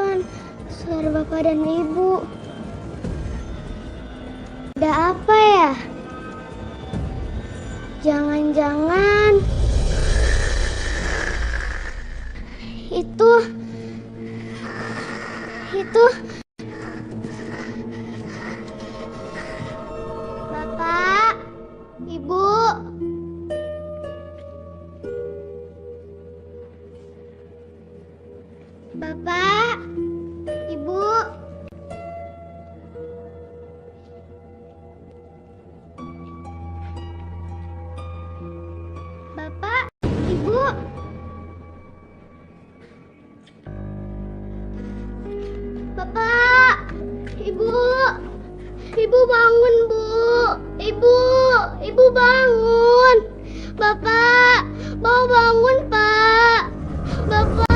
Jangan-jangan suara bapak dan ibu. Ada apa ya? Jangan-jangan itu Bapak, Ibu. Bapak, Ibu. Bapak, Ibu. Bapak, Ibu. Ibu bangun, Bu. Ibu bangun. Bapak, mau bangun, Pak. Bapak.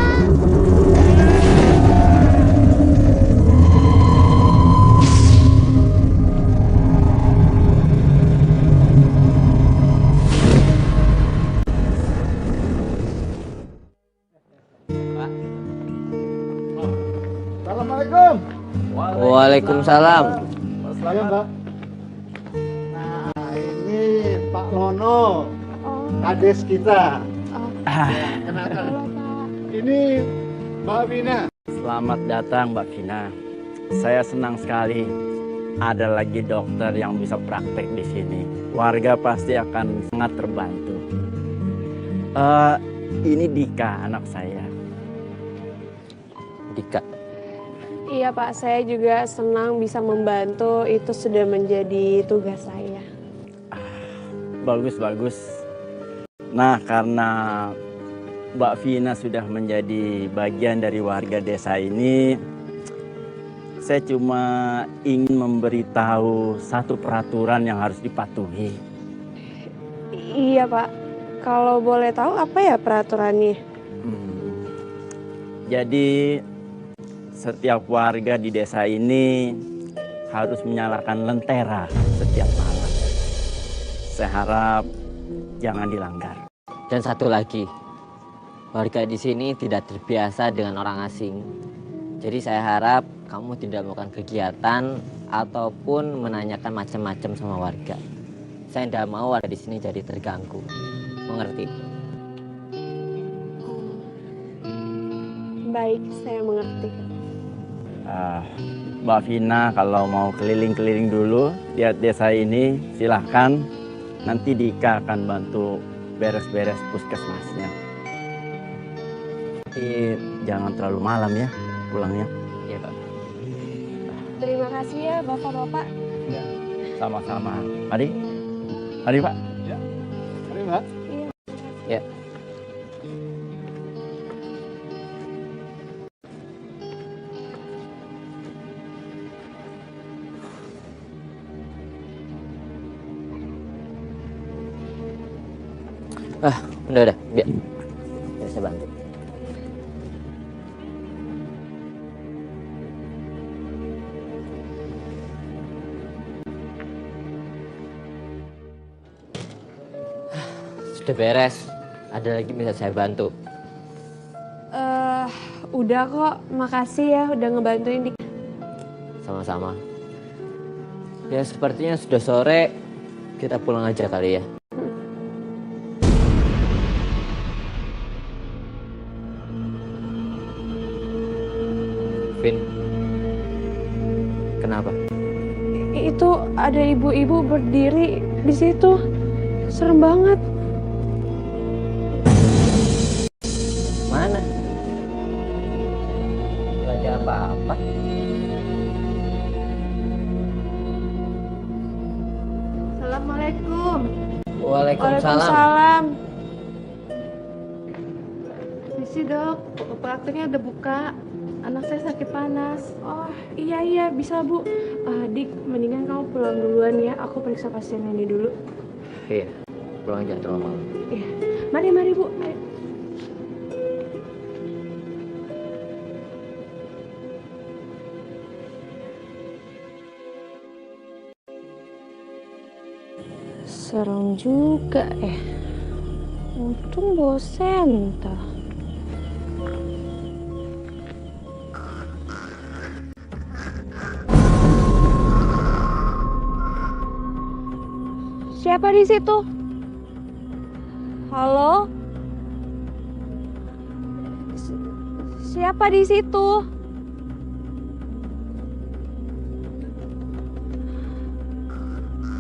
Assalamualaikum. Waalaikumsalam. Selamat, Mbak. Nah, ini Pak Lono, kades kita. Ya, kenalkan. Ini Mbak Vina. Selamat datang Mbak Vina. Saya senang sekali ada lagi dokter yang bisa praktek di sini. Warga pasti akan sangat terbantu. Ini Dika, anak saya. Dika. Iya Pak, saya juga senang bisa membantu, itu sudah menjadi tugas saya. Bagus. Nah, karena Mbak Vina sudah menjadi bagian dari warga desa ini, saya cuma ingin memberitahu satu peraturan yang harus dipatuhi. Iya Pak, kalau boleh tahu apa ya peraturannya? Jadi setiap warga di desa ini harus menyalakan lentera setiap malam. Saya harap jangan dilanggar. Dan satu lagi, warga di sini tidak terbiasa dengan orang asing. Jadi saya harap kamu tidak melakukan kegiatan ataupun menanyakan macam-macam sama warga. Saya tidak mau warga di sini jadi terganggu. Mengerti? Baik, saya mengerti. Mbak Vina kalau mau keliling-keliling dulu lihat desa ini silahkan. Nanti Dika akan bantu beres-beres puskesmasnya. Tapi jangan terlalu malam ya pulangnya. Iya Pak. Terima kasih ya Bapak-Bapak. Ya, sama-sama. Mari Pak. Ya. Mari, Mbak. Ya. Udah, biar saya bantu. Sudah beres. Ada lagi bisa saya bantu? Udah kok, makasih ya udah ngebantuin Dik. Sama-sama. Ya sepertinya sudah sore. Kita pulang aja kali ya. Vin, kenapa? Itu ada ibu-ibu berdiri di situ. Serem banget. Mana? Gak ada apa-apa. Assalamualaikum. Waalaikumsalam. Misi dok, prakteknya udah buka. Anak saya sakit panas. Oh iya bisa Bu. Dik, mendingan kamu pulang duluan ya. Aku periksa pasien ini dulu. Iya, pulang aja terlalu malam. Iya. Mari Bu. Ayo. Serem juga ya. Untung bawa senter. Siapa di situ? Halo? Siapa di situ?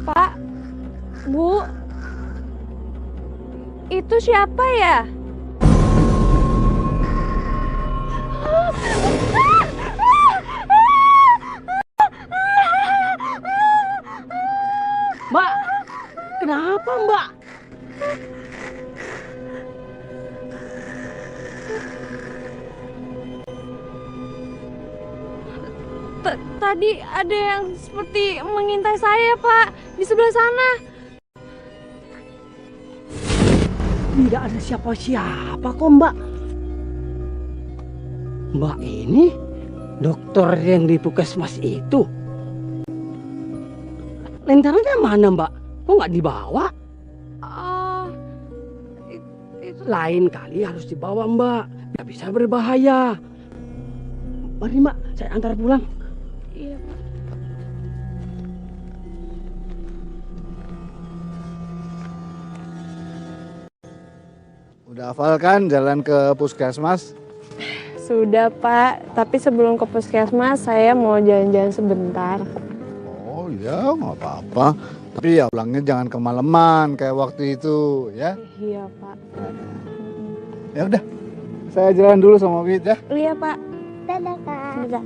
Pak, Bu, itu siapa ya? Mbak, kenapa Mbak? Tadi ada yang seperti mengintai saya, Pak, di sebelah sana. Tidak ada siapa-siapa kok Mbak. Mbak ini dokter yang di puskesmas itu. Lentaranya mana Mbak? Kok nggak dibawa? Lain kali harus dibawa Mbak. Nggak bisa berbahaya. Mari Mbak, saya antar pulang. Iya, Pak. Udah hafal kan jalan ke puskesmas? Sudah, Pak. Tapi sebelum ke puskesmas, saya mau jalan-jalan sebentar. Oh iya, nggak apa-apa. Tapi ya pulangnya jangan kemalaman kayak waktu itu ya. Iya, Pak. Ya udah, saya jalan dulu sama Wid ya. Iya, Pak. Dadah, Kak. Dadah.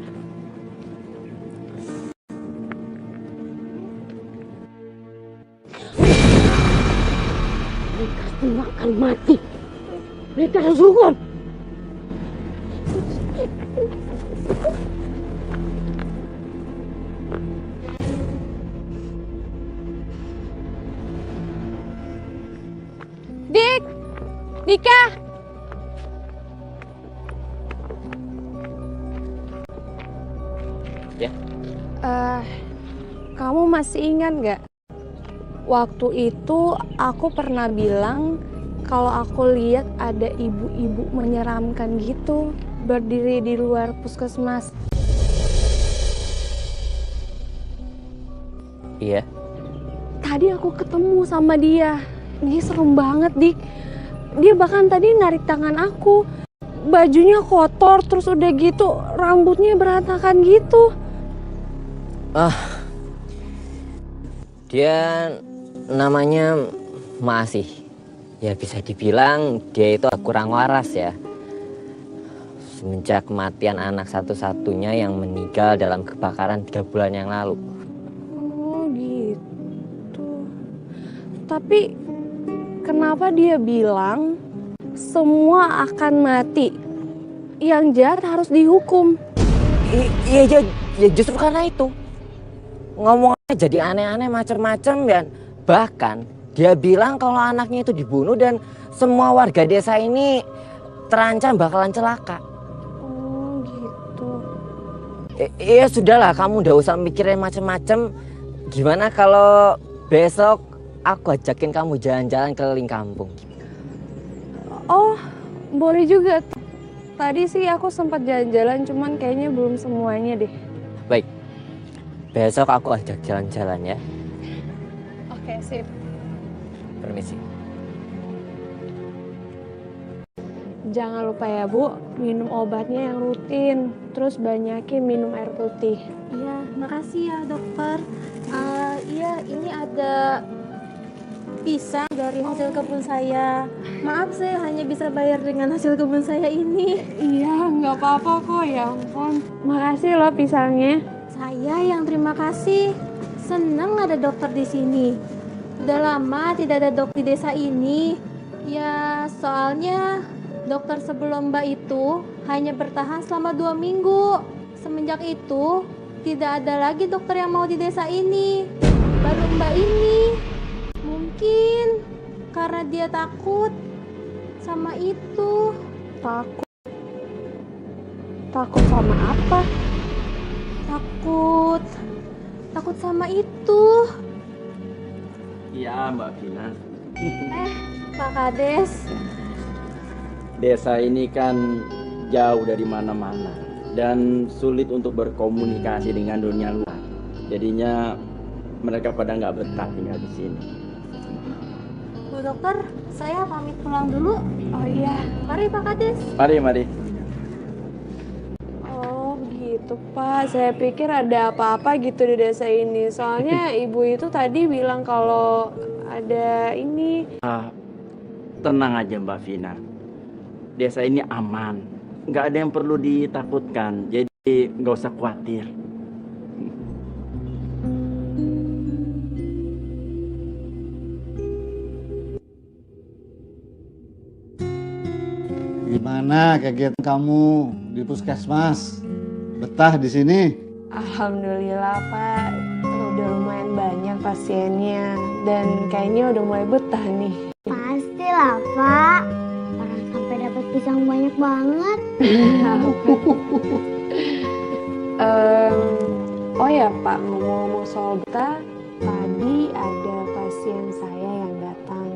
Mereka semua akan mati. Mereka harus hukum. Dik! Dika! Ya. Kamu masih ingat nggak? Waktu itu aku pernah bilang kalau aku lihat ada ibu-ibu menyeramkan gitu berdiri di luar puskesmas. Iya. Tadi aku ketemu sama dia. Dia serem banget, Dik. Dia bahkan tadi narik tangan aku. Bajunya kotor, terus udah gitu rambutnya berantakan gitu. Dia namanya Masih. Ya bisa dibilang dia itu kurang waras ya. Semenjak kematian anak satu-satunya yang meninggal dalam kebakaran 3 bulan yang lalu. Oh gitu. Tapi kenapa dia bilang semua akan mati? Yang jahat harus dihukum. Iya ya justru karena itu. Ngomongnya jadi aneh-aneh macam-macam dan bahkan dia bilang kalau anaknya itu dibunuh dan semua warga desa ini terancam bakalan celaka. Oh gitu. Iya sudahlah, kamu udah usah mikirin macam-macam. Gimana kalau besok aku ajakin kamu jalan-jalan keliling kampung? Oh, boleh juga. Tadi sih aku sempat jalan-jalan, cuman kayaknya belum semuanya deh. Baik, besok aku ajak jalan-jalan ya. Oke, sip. Permisi. Jangan lupa ya, Bu, minum obatnya yang rutin. Terus banyakin minum air putih. Iya, makasih ya dokter. Iya, ini ada pisang dari hasil kebun saya. Maaf, saya hanya bisa bayar dengan hasil kebun saya ini. Iya, nggak apa-apa kok, ya ampun. Makasih loh pisangnya. Saya yang terima kasih. Senang ada dokter di sini. Udah lama tidak ada dok di desa ini. Ya, soalnya dokter sebelum Mbak itu hanya bertahan selama 2 minggu. Semenjak itu, tidak ada lagi dokter yang mau di desa ini. Baru Mbak ini. Mungkin karena dia takut sama itu. Takut. Takut sama apa? Takut sama itu. Iya, Mbak Vina. Pak Kades. Desa ini kan jauh dari mana-mana dan sulit untuk berkomunikasi dengan dunia luar. Jadinya mereka pada nggak betah tinggal di sini. Bu dokter, saya pamit pulang dulu. Oh iya. Mari Pak Kades. Mari. Oh begitu Pak, saya pikir ada apa-apa gitu di desa ini. Soalnya ibu itu tadi bilang kalau ada ini. Tenang aja Mbak Vina. Desa ini aman. Nggak ada yang perlu ditakutkan. Jadi nggak usah khawatir. Gimana kegiatan kamu di puskesmas? Betah di sini? Alhamdulillah Pak, udah lumayan banyak pasiennya dan kayaknya udah mulai betah nih. Pastilah, Pak. Orang sampai dapat pisang banyak banget. Oh ya Pak, ngomong-ngomong soal betah, tadi ada pasien saya yang datang.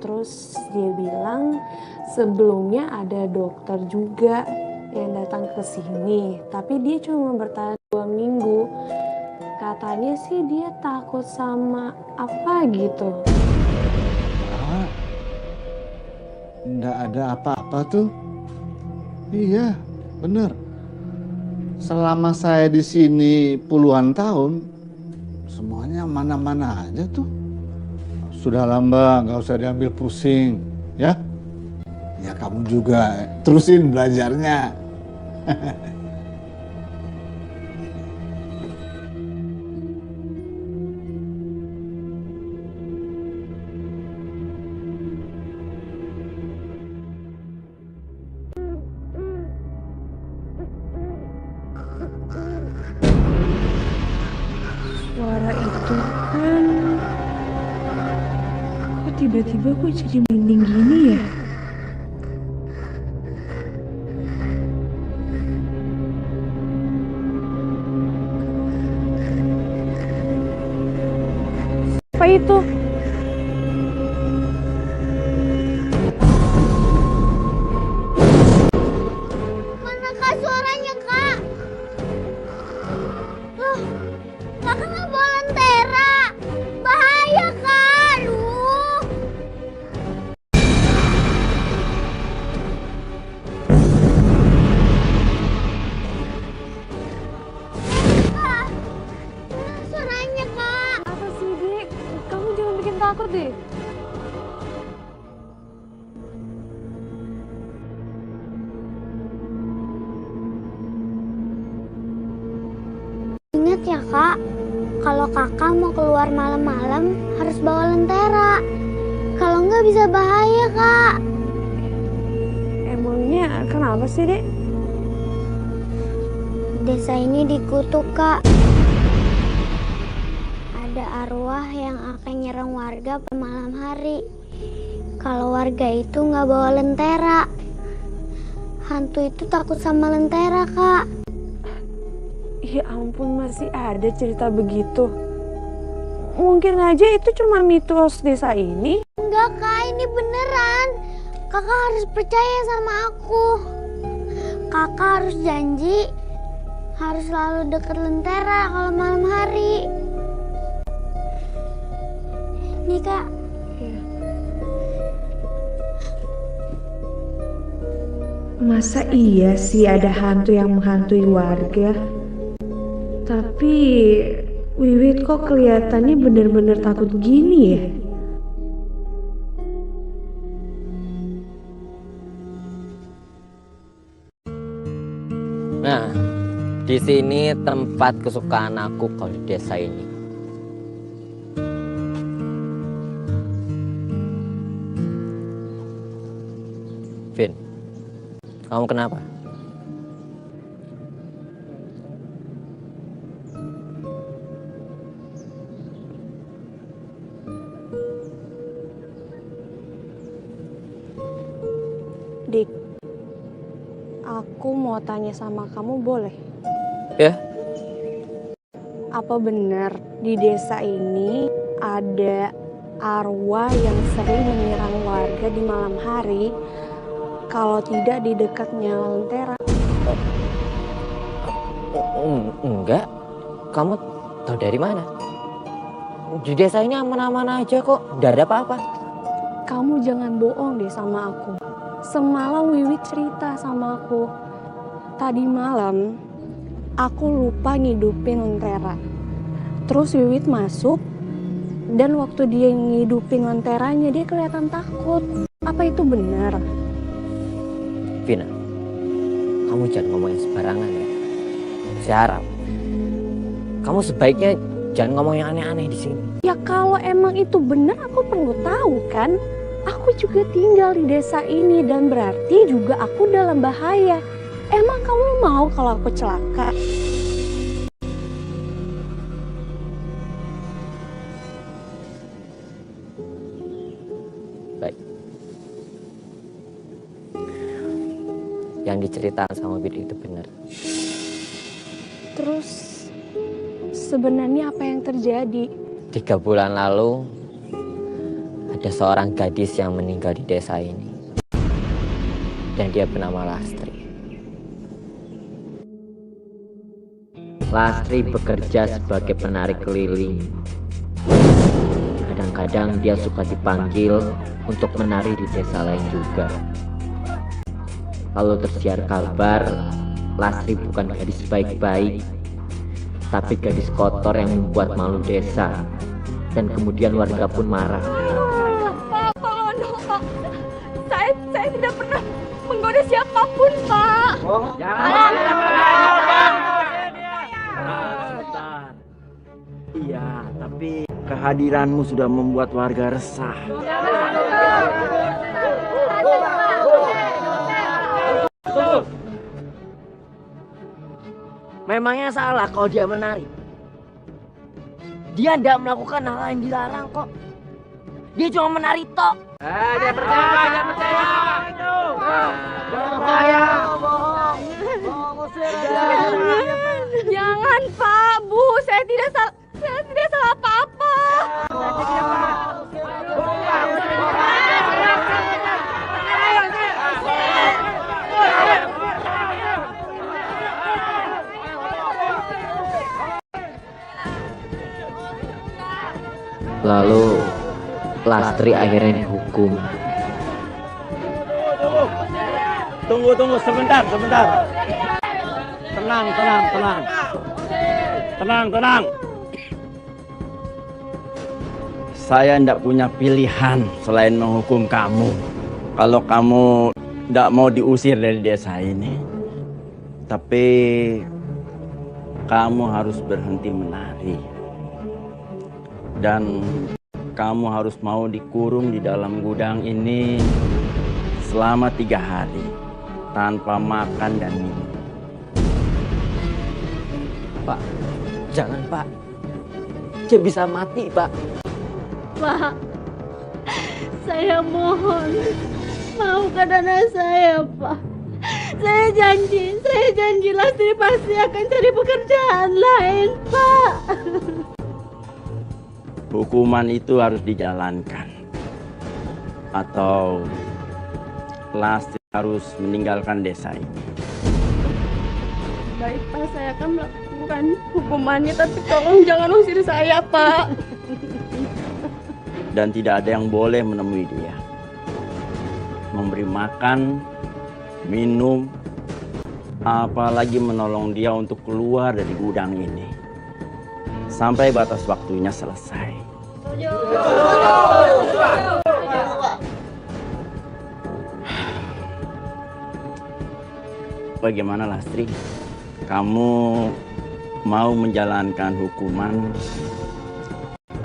Terus dia bilang sebelumnya ada dokter juga yang datang ke sini, tapi dia cuma bertahan 2 minggu. Katanya sih dia takut sama apa gitu. Nggak ada apa-apa tuh. Iya, bener. Selama saya di sini puluhan tahun, semuanya mana-mana aja tuh. Sudahlah Mbak, nggak usah diambil pusing, ya. Ya kamu juga terusin belajarnya. Suara itu kan, kok tiba-tiba gue jadi merinding gini ya? Apa itu? Mana Kak suaranya, Kak? Loh, Kakak nggak bawa lentera. Bahaya, Kak. Aduh. Kak, mana suaranya, Kak? Apa sih, Dik? Kamu jangan bikin takut deh. Ingat ya, Kak. Kalau Kakak mau keluar malam-malam harus bawa lentera. Kalau nggak bisa bahaya, Kak. Emangnya kenapa sih, Dek? Desa ini dikutuk, Kak. Ada arwah yang akan nyerang warga pada malam hari. Kalau warga itu nggak bawa lentera, hantu itu takut sama lentera, Kak. Ya ampun, masih ada cerita begitu. Mungkin aja itu cuma mitos desa ini. Enggak, Kak, ini beneran. Kakak harus percaya sama aku. Kakak harus janji harus selalu deket lentera kalau malam hari. Nih, Kak. Masa iya sih ada hantu yang menghantui warga? Tapi Wiwit kok kelihatannya bener-bener takut gini ya? Nah, di sini tempat kesukaan aku kalau di desa ini. Vin, kamu kenapa? Dik, aku mau tanya sama kamu, boleh? Ya? Apa benar di desa ini ada arwah yang sering menyerang warga di malam hari kalau tidak di dekatnya lentera? Enggak. Kamu tahu dari mana? Di desa ini aman-aman aja kok. Tidak ada apa-apa. kamu jangan bohong deh sama aku. Semalam Wiwit cerita sama aku. Tadi malam aku lupa ngidupin lentera. Terus Wiwit masuk dan waktu dia ngidupin lenteranya dia kelihatan takut. Apa itu benar? Vina, kamu jangan ngomongin sembarangan ya. Saya harap kamu sebaiknya jangan ngomong yang aneh-aneh di sini. Ya kalau emang itu benar aku perlu tahu kan. Aku juga tinggal di desa ini dan berarti juga aku dalam bahaya. Emang kamu mau kalau aku celaka? Baik. Yang diceritakan sama Bid itu benar. Terus sebenarnya apa yang terjadi? 3 bulan lalu ada seorang gadis yang meninggal di desa ini. Dan dia bernama Lastri. Lastri bekerja sebagai penarik keliling. Kadang-kadang dia suka dipanggil untuk menari di desa lain juga. Lalu tersiar kabar, Lastri bukan gadis baik-baik, tapi gadis kotor yang membuat malu desa. Dan kemudian warga pun marah. Pak, tolong dong Pak. Saya tidak pernah menggoda siapapun Pak. Iya, tapi kehadiranmu sudah membuat warga resah. Memangnya salah kalau dia menari? Dia tidak melakukan hal yang dilarang kok. Dia cuma menari tok. Dia percaya, dia percaya. Percaya. Jangan Pak, Bu, saya tidak salah apa-apa. Lalu Lastri akhirnya dihukum. Tunggu sebentar. Tenang. Saya tidak punya pilihan selain menghukum kamu. Kalau kamu tidak mau diusir dari desa ini. Tapi kamu harus berhenti menari. Dan kamu harus mau dikurung di dalam gudang ini selama 3 hari tanpa makan dan minum. Pak, jangan Pak. Dia bisa mati Pak. Pak, saya mohon, maafkan anak saya, Pak. Saya janji Lastri pasti akan cari pekerjaan lain, Pak. Hukuman itu harus dijalankan. Atau Lastri harus meninggalkan desa ini. Baik Pak, saya akan melakukan hukumannya, tapi tolong jangan usir saya Pak. Dan tidak ada yang boleh menemui dia. Memberi makan, minum, apalagi menolong dia untuk keluar dari gudang ini. Sampai batas waktunya selesai. Bagaimana Lastri? Kamu mau menjalankan hukuman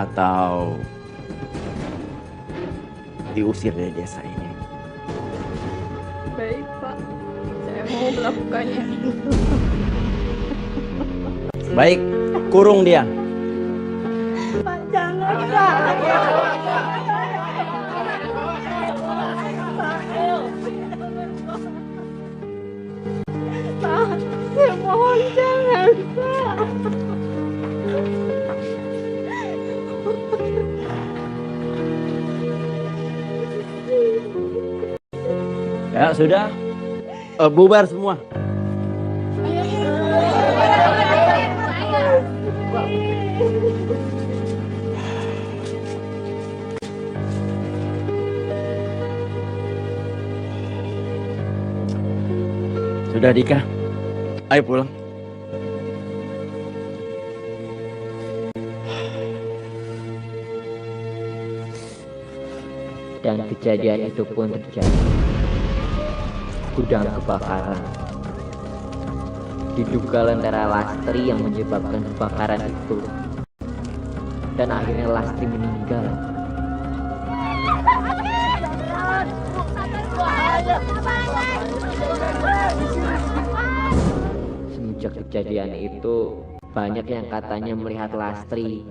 atau diusir dari desa ini? Baik Pak, saya mau melakukannya. Baik, kurung dia. Pak, jangan, Pak. Pak, saya mohon jangan, Pak. Ya sudah, bubar semua. Sudah Dika, ayo pulang. Dan kejadian itu pun terjadi. Gudang kebakaran. Diduga Lentera Lastri yang menyebabkan kebakaran itu. Dan akhirnya Lastri meninggal. Semenjak kejadian itu, banyak yang katanya melihat Lastri.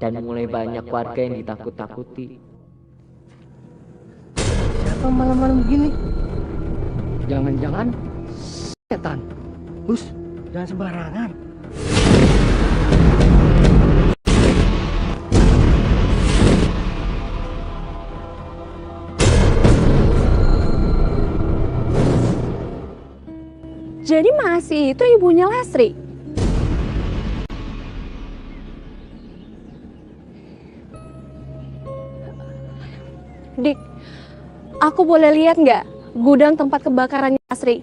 Dan mulai banyak warga yang ditakut-takuti. Siapa malam-malam begini? Jangan-jangan setan. Hus, jangan sembarangan. Jadi masih itu ibunya Lastri? Dik, aku boleh lihat nggak gudang tempat kebakarannya Lastri?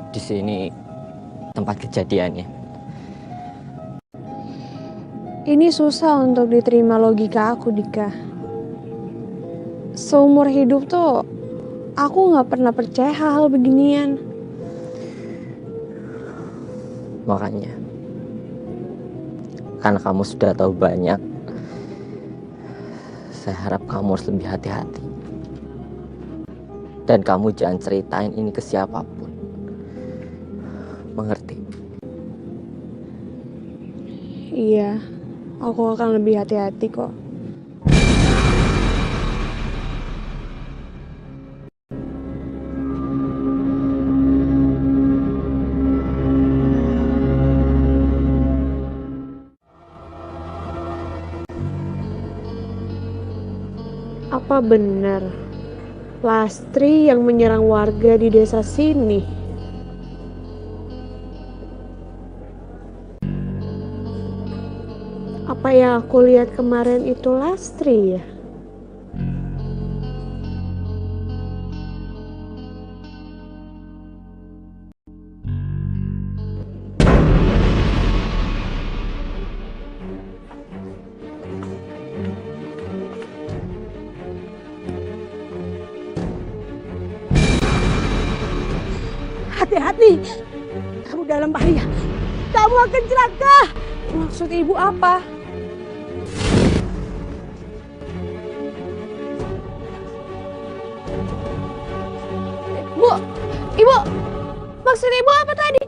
Di sini tempat kejadiannya. Ini susah untuk diterima logika aku, Dika. Seumur hidup tuh aku nggak pernah percaya hal-hal beginian. Makanya, karena kamu sudah tahu banyak, saya harap kamu harus lebih hati-hati. Dan kamu jangan ceritain ini ke siapapun. Mengerti? Iya, aku akan lebih hati-hati kok. Apa benar Lastri yang menyerang warga di desa sini? Apa yang aku lihat kemarin itu Lastri ya? Hati-hati, kamu dalam bahaya. Kamu akan celaka. Maksud ibu apa? Bu, ibu, maksud ibu apa tadi?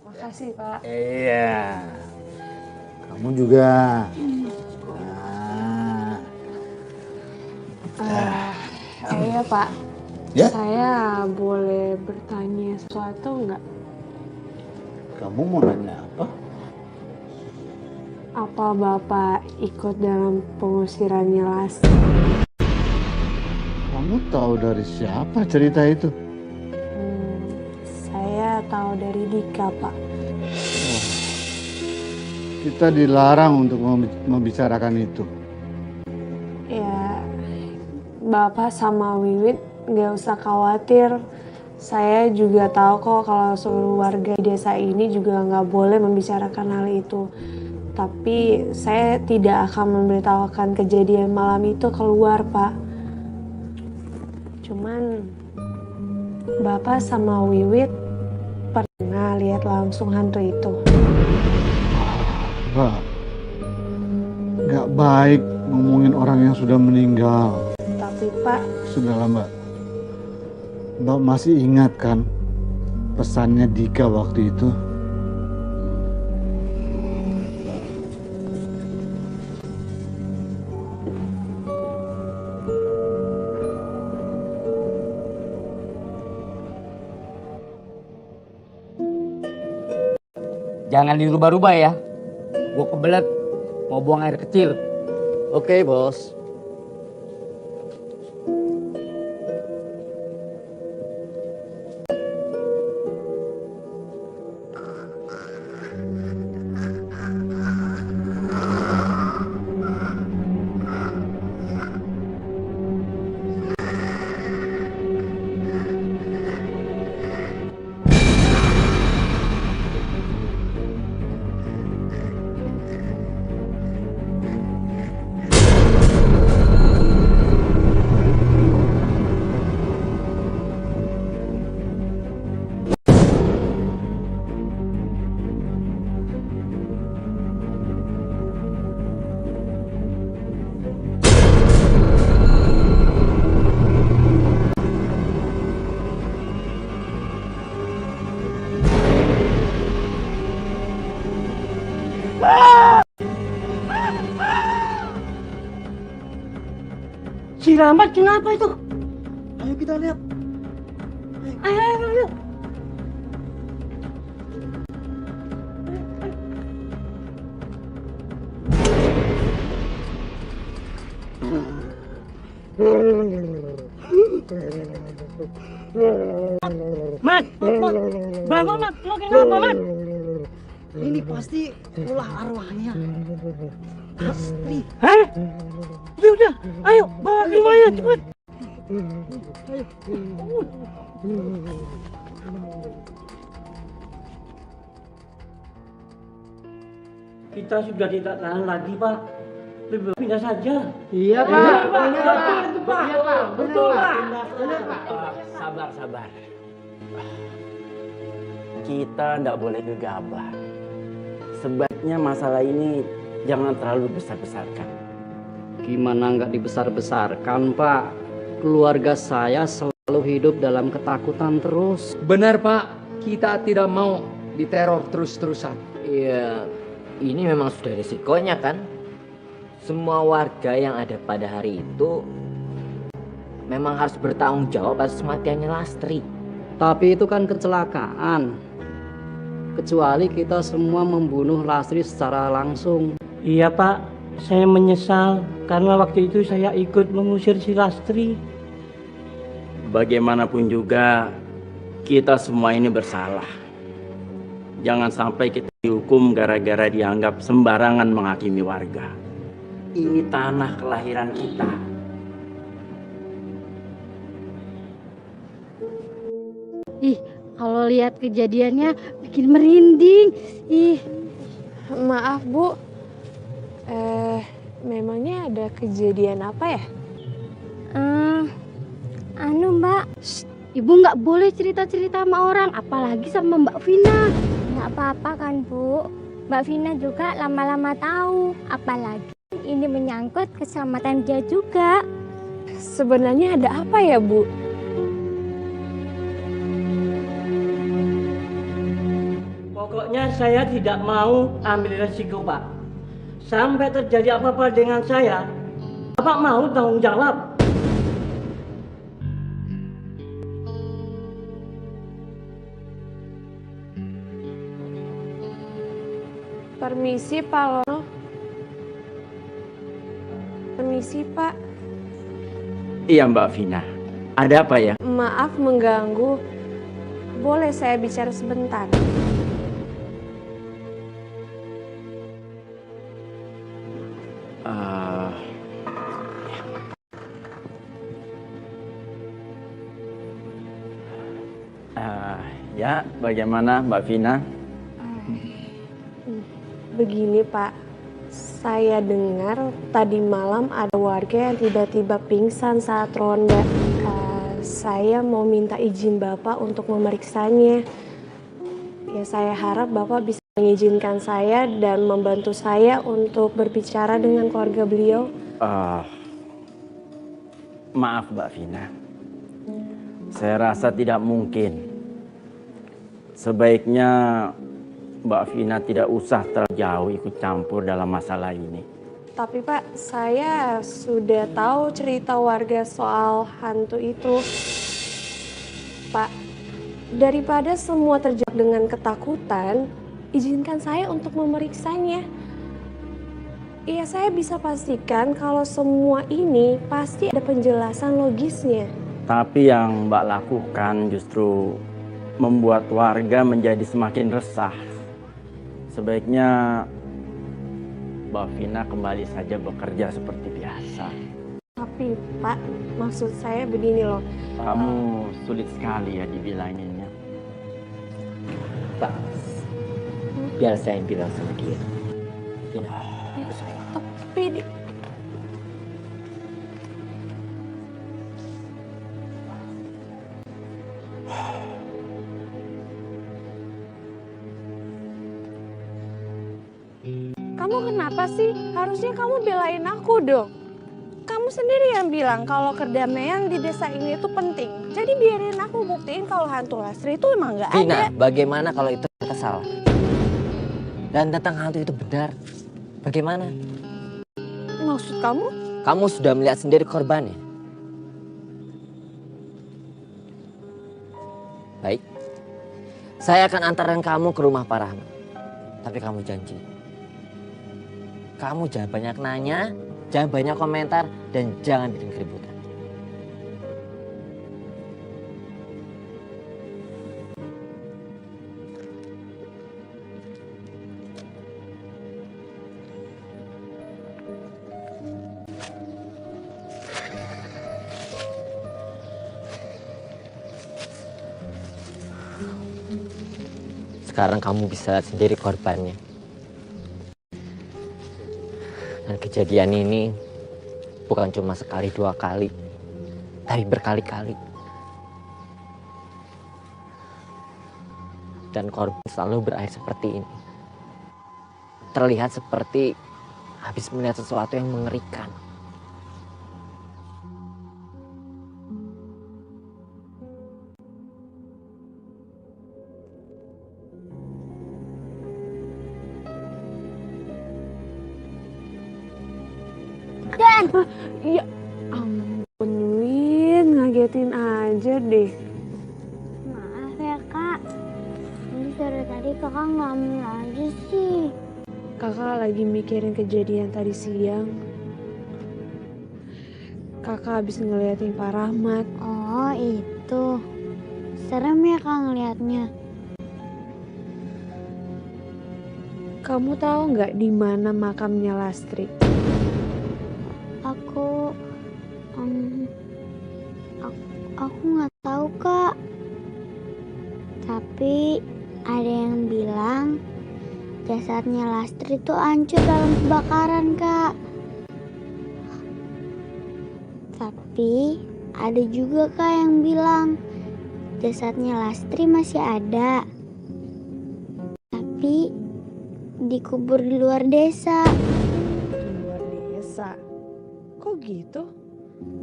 Makasih, Pak. Iya. Kamu juga. Iya, Pak. Ya? Saya boleh bertanya sesuatu nggak? Kamu mau nanya apa? Apa Bapak ikut dalam pengusirannya Lastri? Kamu tahu dari siapa cerita itu? Saya tahu dari Dika, Pak. Kita dilarang untuk membicarakan itu. Ya, Bapak sama Wiwit nggak usah khawatir. Saya juga tahu kok kalau seluruh warga desa ini juga nggak boleh membicarakan hal itu. Tapi saya tidak akan memberitahukan kejadian malam itu keluar, Pak. Cuman Bapak sama Wiwit pernah lihat langsung hantu itu. Mbak, nggak baik ngomongin orang yang sudah meninggal. Tapi Pak, Sudahlah Mbak. Mbak masih ingat kan pesannya Dika waktu itu? Jangan dirubah-rubah ya. Gue kebelet mau buang air kecil. Oke, Bos. Si Rahmat kenapa itu? Ayo kita lihat. Ayo. Mat, bangun Mat, lo kenapa Mat? Ini pasti ulah arwahnya. Pasti. Hah? Udah, ayo bawa ke rumahnya cepat. Kita sudah tidak tahan lagi Pak. Lebih baik pindah saja. Iya Pak. Betul Pak. Sabar. Kita tidak boleh gegabah. Sebaiknya masalah ini jangan terlalu besar-besarkan. Gimana nggak dibesar-besarkan Pak? Keluarga saya selalu hidup dalam ketakutan terus. Benar Pak, kita tidak mau diteror terus-terusan. Iya, ini memang sudah risikonya kan. Semua warga yang ada pada hari itu memang harus bertanggung jawab atas kematiannya Lastri. Tapi itu kan kecelakaan. Kecuali kita semua membunuh Lastri secara langsung. Iya Pak, saya menyesal karena waktu itu saya ikut mengusir si Lastri. Bagaimanapun juga kita semua ini bersalah. Jangan sampai kita dihukum gara-gara dianggap sembarangan menghakimi warga. Ini tanah kelahiran kita. Ih, kalau lihat kejadiannya bikin merinding. Ih, Maaf Bu, memangnya ada kejadian apa ya? Mbak, Ibu nggak boleh cerita-cerita sama orang, apalagi sama Mbak Vina. Nggak apa-apa kan Bu, Mbak Vina juga lama-lama tahu, apalagi ini menyangkut keselamatan dia juga. Sebenarnya ada apa ya Bu? Pokoknya saya tidak mau ambil resiko Pak. Sampai terjadi apa-apa dengan saya, Bapak mau tanggung jawab. Permisi Pak Lono. Permisi Pak. Iya Mbak Vina, ada apa ya? Maaf mengganggu. Boleh saya bicara sebentar? Ya, bagaimana Mbak Vina? Begini Pak, saya dengar tadi malam ada warga yang tiba-tiba pingsan saat ronda. Saya mau minta izin Bapak untuk memeriksanya. Ya saya harap Bapak bisa mengizinkan saya dan membantu saya untuk berbicara dengan keluarga beliau. Maaf Mbak Vina, saya rasa tidak mungkin. Sebaiknya Mbak Vina tidak usah terlalu jauh ikut campur dalam masalah ini. Tapi Pak, saya sudah tahu cerita warga soal hantu itu. Pak, daripada semua terjebak dengan ketakutan, izinkan saya untuk memeriksanya. Iya, saya bisa pastikan kalau semua ini pasti ada penjelasan logisnya. Tapi yang Mbak lakukan justru membuat warga menjadi semakin resah. Sebaiknya Mbak Vina kembali saja bekerja seperti biasa. Tapi Pak, maksud saya begini loh. Kamu sulit sekali ya dibilanginnya. Pak, biar saya yang bilang sama dia. Vina, Tapi kamu kenapa sih? Harusnya kamu belain aku dong. Kamu sendiri yang bilang kalau kedamaian di desa ini itu penting. Jadi biarin aku buktiin kalau hantu Lastri itu emang nggak ada. Vina, bagaimana kalau itu kita salah? Dan tentang hantu itu benar. Bagaimana? Maksud kamu? Kamu sudah melihat sendiri korbannya. Baik. Saya akan antarkan kamu ke rumah Pak Rahmat. Tapi kamu janji. Kamu jangan banyak nanya, jangan banyak komentar, dan jangan bikin keributan. Sekarang kamu bisa lihat sendiri korbannya. Dan kejadian ini bukan cuma sekali dua kali, tapi berkali-kali. Dan korban selalu berakhir seperti ini. Terlihat seperti habis melihat sesuatu yang mengerikan. Ya ampun Win, ngagetin aja deh. Maaf ya kak, ini dari tadi kakak ngelamun aja sih. Kakak lagi mikirin kejadian tadi siang. Kakak habis ngeliatin Pak Rahmat. Oh itu, serem ya kak ngeliatnya. Kamu tahu nggak di mana makamnya Lastri? Aku nggak tahu kak. Tapi ada yang bilang jasadnya Lastri itu hancur dalam kebakaran kak. Tapi ada juga kak yang bilang jasadnya Lastri masih ada. Tapi dikubur di luar desa. Di luar desa? Kok gitu?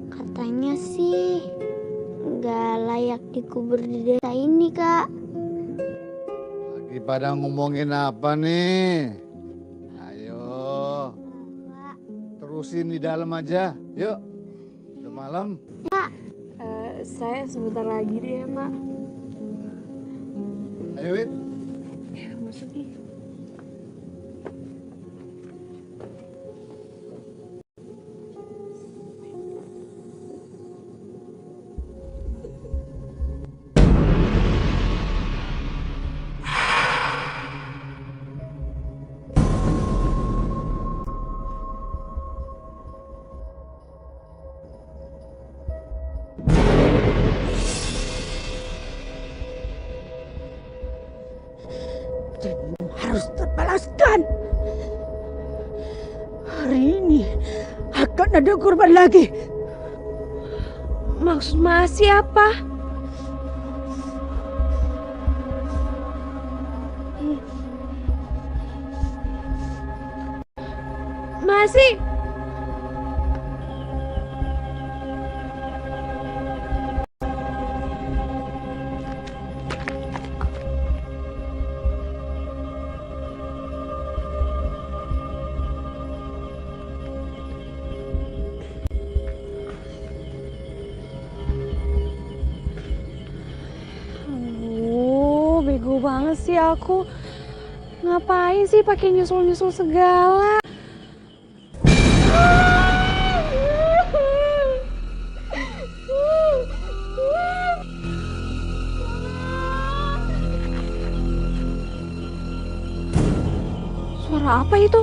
Katanya sih nggak layak dikubur di desa ini kak. Lagi pada ngomongin apa nih? Ayo, terusin di dalam aja. Yuk, udah malam. Kak, saya sebentar lagi deh ya, Mak. Ayo, Win. Ya, masuk nih. Harus terbalaskan. Hari ini akan ada korban lagi. Maksud Mas siapa? Masih. Bego banget sih aku. Ngapain sih pakai nyusul-nyusul segala? Suara apa itu?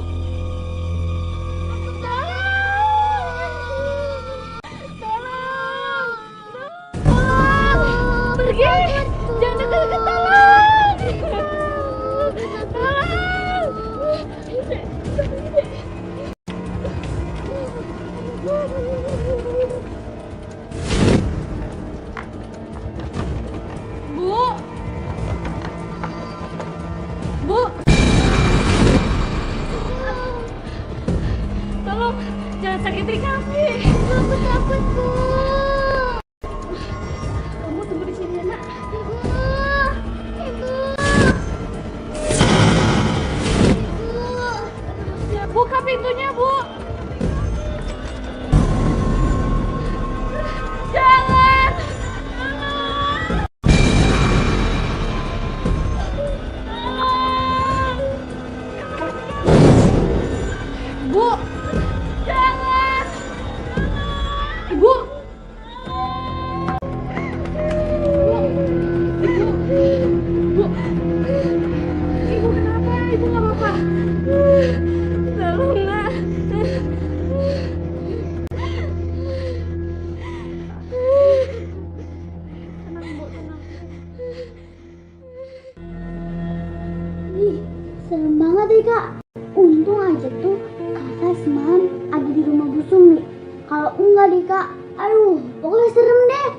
Pergi! Jangan dekat-dekat, Bu! Tolong, jangan sakiti kami. Aku takut, Bu. Kamu tunggu di sini ya, Nak. Ya, buka pintunya, Bu. Jangan. Bu. Jangan. Ibu. Bu. Ibu kenapa? Ibu nggak apa-apa. Tolong, Nak. Tenang, Bu, tenang. Ih, serem banget deh, Kak. Untung aja tuh kakak semalam ada di rumah Bu Sumi. Kalau enggak deh, Kak, aduh, pokoknya serem deh.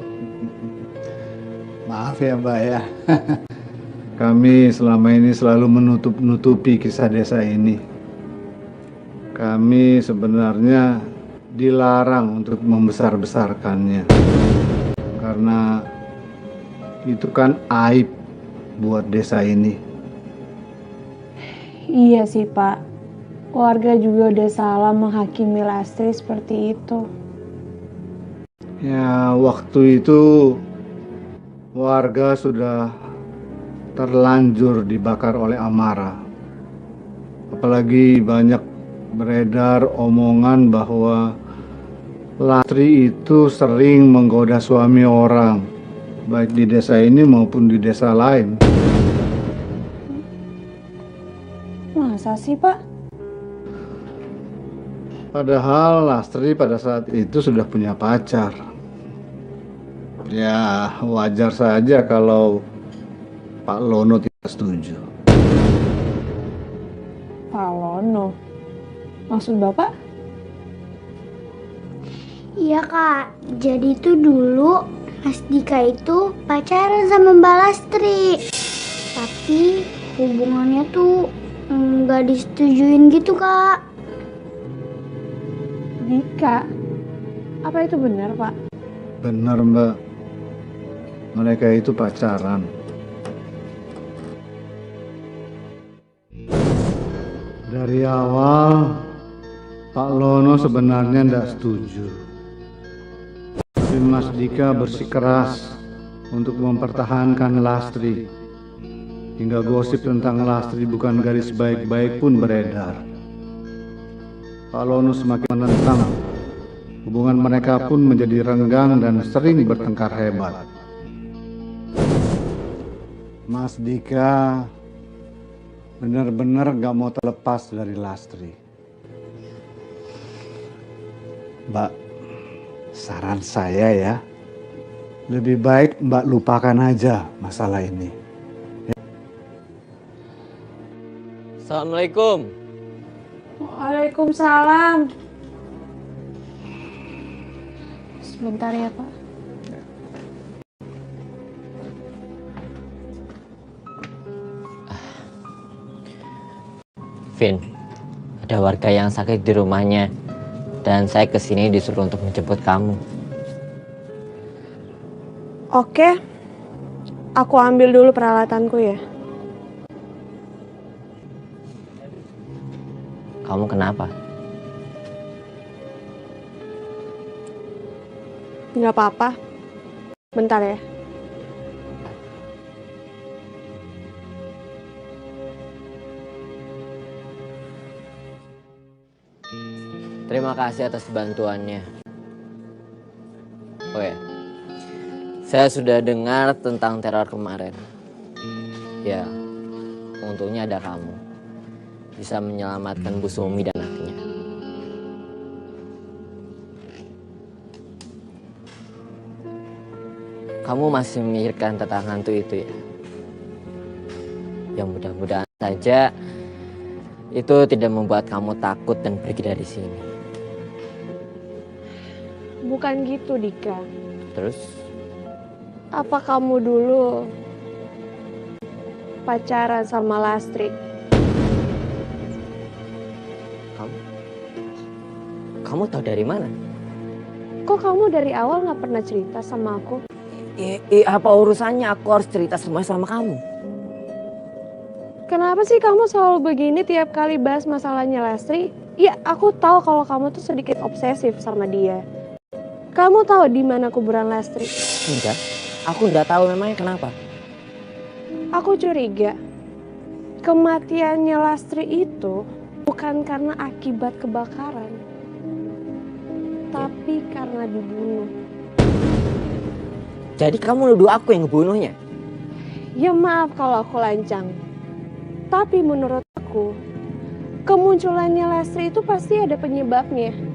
Maaf ya Mbak ya. Kami selama ini selalu menutupi kisah desa ini. Kami sebenarnya dilarang untuk membesar-besarkannya. Karena itu kan aib buat desa ini. Iya sih Pak, warga juga udah salah menghakimi Lastri seperti itu. Ya waktu itu warga sudah terlanjur dibakar oleh amarah. Apalagi banyak beredar omongan bahwa Lastri itu sering menggoda suami orang, baik di desa ini maupun di desa lain. Masa sih Pak? Padahal Lastri pada saat itu sudah punya pacar. Ya wajar saja kalau Pak Lono tidak setuju. Pak Lono? Maksud Bapak? Iya, Kak, jadi tuh dulu Mas Dika itu pacaran sama Mbak Lastri. Tapi hubungannya tuh nggak disetujuin gitu, Kak. Dika? Apa itu benar Pak? Benar Mbak, mereka itu pacaran. Dari awal Pak Lono sebenarnya tidak setuju. Tapi Mas Dika bersikeras untuk mempertahankan Lastri. Hingga gosip tentang Lastri bukan gadis baik-baik pun beredar. Pak Lono semakin menentang. Hubungan mereka pun menjadi renggang dan sering bertengkar hebat. Mas Dika benar-benar gak mau terlepas dari Lastri. Mbak, saran saya ya, lebih baik Mbak lupakan aja masalah ini. Assalamualaikum. Waalaikumsalam. Sebentar ya Pak. Vin, ada warga yang sakit di rumahnya dan saya kesini disuruh untuk menjemput kamu. Oke, aku ambil dulu peralatanku ya. Kamu kenapa? Nggak apa-apa. Bentar ya. Terima kasih atas bantuannya. Oh ya, saya sudah dengar tentang teror kemarin. Ya, untungnya ada kamu. Bisa menyelamatkan Bu Sumi dan anaknya. Kamu masih memikirkan tentang hantu itu ya? Yang mudah-mudahan saja itu tidak membuat kamu takut dan pergi dari sini. Bukan gitu, Dika. Terus? Apa kamu dulu pacaran sama Lastri? Kamu tahu dari mana? Kok kamu dari awal nggak pernah cerita sama aku? Apa urusannya aku harus cerita semuanya sama kamu? Kenapa sih kamu selalu begini tiap kali bahas masalahnya Lastri? Ya, aku tahu kalau kamu tuh sedikit obsesif sama dia. Kamu tahu di mana kuburan Lastri? Enggak, aku nggak tahu memangnya kenapa. Aku curiga kematiannya Lastri itu bukan karena akibat kebakaran, tapi karena dibunuh. Jadi kamu nuduh aku yang ngebunuhnya? Ya maaf kalau aku lancang, tapi menurut aku kemunculannya Lastri itu pasti ada penyebabnya.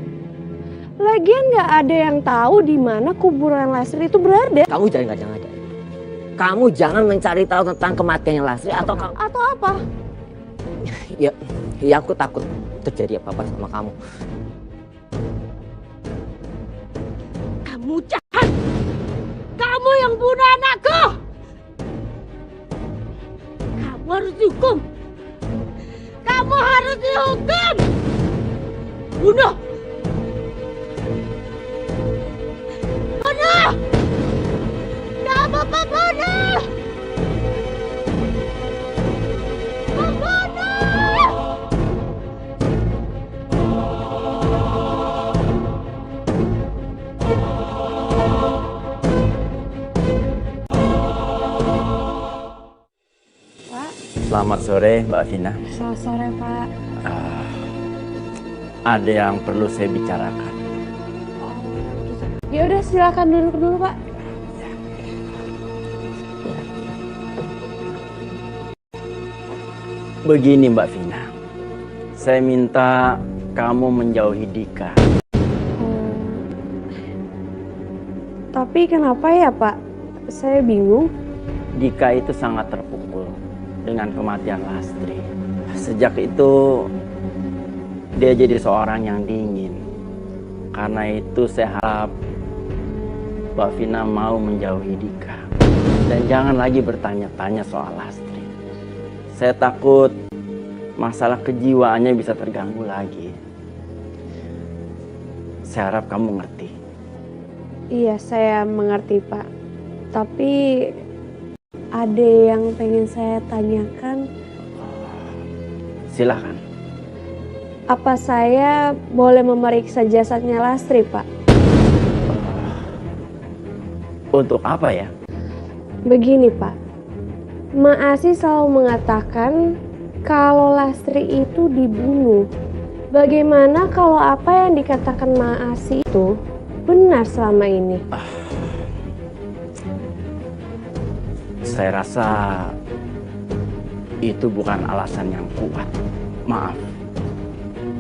Lagian nggak ada yang tahu di mana kuburan Lastri itu berada. Kamu jangan ngada-ngada. Kamu jangan mencari tahu tentang kematiannya Lastri atau apa? Ya aku takut terjadi apa-apa sama kamu. Kamu jahat! Kamu yang bunuh anakku! Kamu harus dihukum! Kamu harus dihukum! Bunuh! Bunuh! Kamu pembunuh! Pembunuh! Selamat sore Mbak Vina. Selamat sore, Pak. Ada yang perlu saya bicarakan. Ya udah, silakan duduk dulu, Pak. Begini Mbak Vina, saya minta kamu menjauhi Dika. Tapi kenapa ya, Pak? Saya bingung. Dika itu sangat terpukul dengan kematian Lastri. Sejak itu dia jadi seorang yang dingin. Karena itu saya harap Mbak Vina mau menjauhi Dika. Dan jangan lagi bertanya-tanya soal Lastri. Saya takut masalah kejiwaannya bisa terganggu lagi. Saya harap kamu ngerti. Iya, saya mengerti, Pak. Tapi ada yang pengen saya tanyakan. Silakan. Apa saya boleh memeriksa jasadnya Lastri, Pak? Untuk apa ya? Begini, Pak. Ma Asi selalu mengatakan kalau Lastri itu dibunuh. Bagaimana kalau apa yang dikatakan Ma Asi itu benar selama ini? Saya rasa itu bukan alasan yang kuat. Maaf,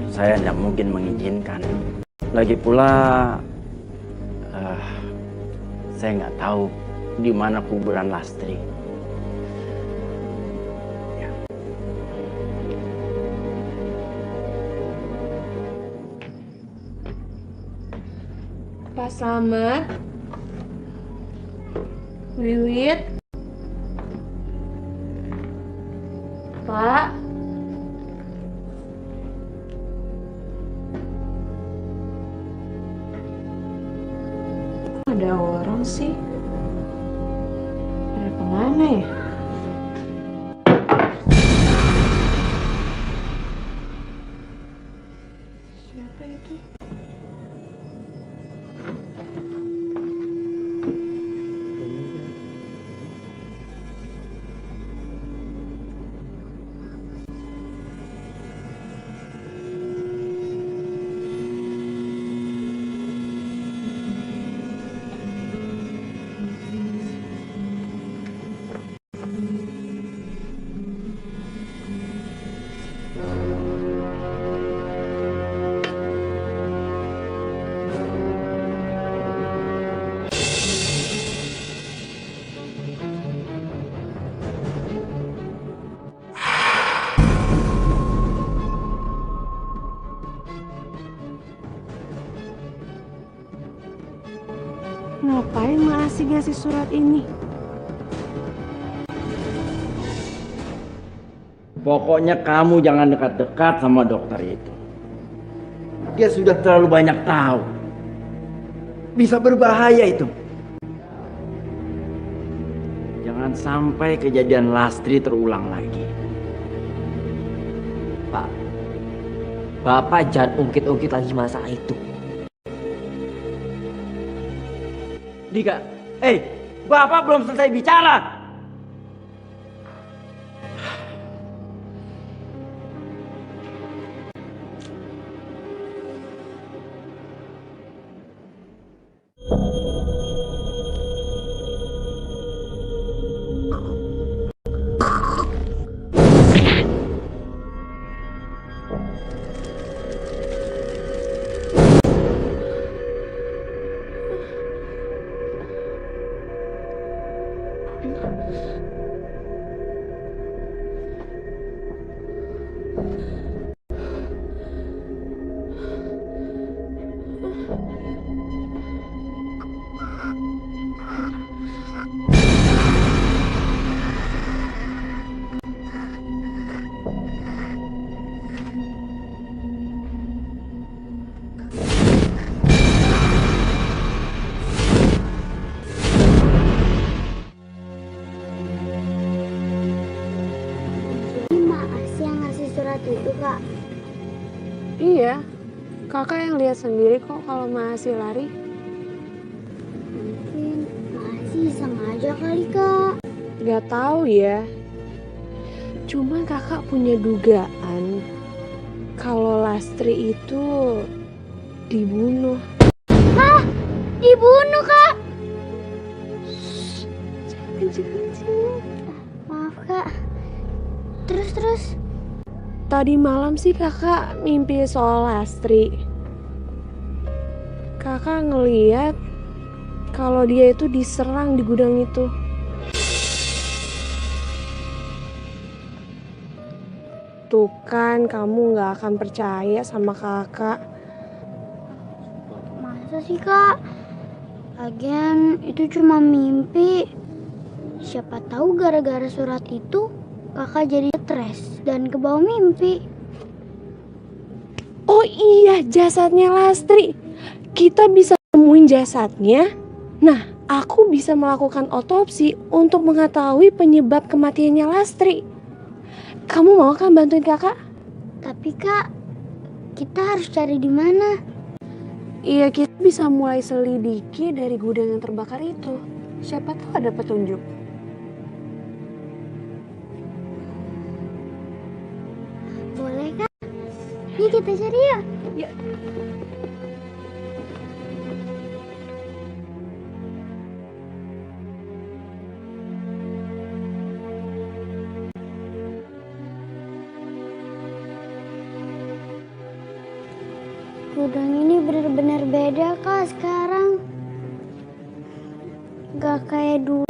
saya tidak mungkin mengizinkan. Lagi pula, saya nggak tahu di mana kuburan Lastri. Pak Slamet, Wiwit, Pak. Ada orang sih. Ada kemana ya? Siapa itu? Ngapain Mak Asih ngasih surat ini? Pokoknya kamu jangan dekat-dekat sama dokter itu. Dia sudah terlalu banyak tahu. Bisa berbahaya itu. Jangan sampai kejadian Lastri terulang lagi. Pak, Bapak jangan ungkit-ungkit lagi masalah itu. Dika, Bapak belum selesai bicara. Itu Kak. Iya, kakak yang lihat sendiri kok kalau Mak Asih lari. Mungkin masih sengaja kali Kak. Gak tahu ya. Cuma kakak punya dugaan kalau Lastri itu dibunuh. Hah? Dibunuh Kak? Jangan. Maaf Kak. Terus. Tadi malam sih kakak mimpi soal Lastri. Kakak ngeliat kalau dia itu diserang di gudang itu. Tuh kan kamu gak akan percaya sama kakak. Masa sih Kak? Lagian itu cuma mimpi. Siapa tahu gara-gara surat itu kakak jadi stres dan kebawa mimpi. Oh iya, jasadnya Lastri. Kita bisa temuin jasadnya. Nah, aku bisa melakukan otopsi untuk mengetahui penyebab kematiannya Lastri. Kamu mau kan bantuin kakak? Tapi Kak, kita harus cari di mana? Iya, kita bisa mulai selidiki dari gudang yang terbakar itu. Siapa tahu ada petunjuk. Boleh Kak? Yuk kita cari ya. Ya. Gudang ini benar-benar beda Kak sekarang. Gak kayak dulu.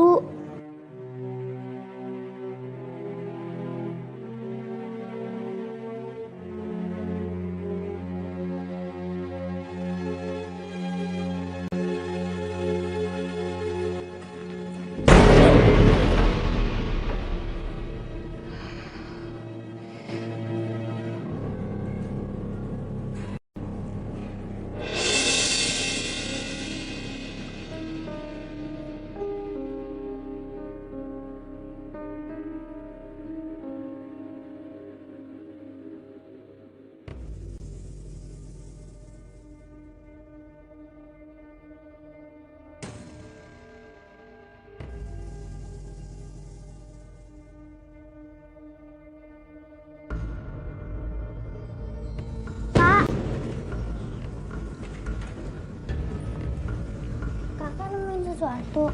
Sesuatu.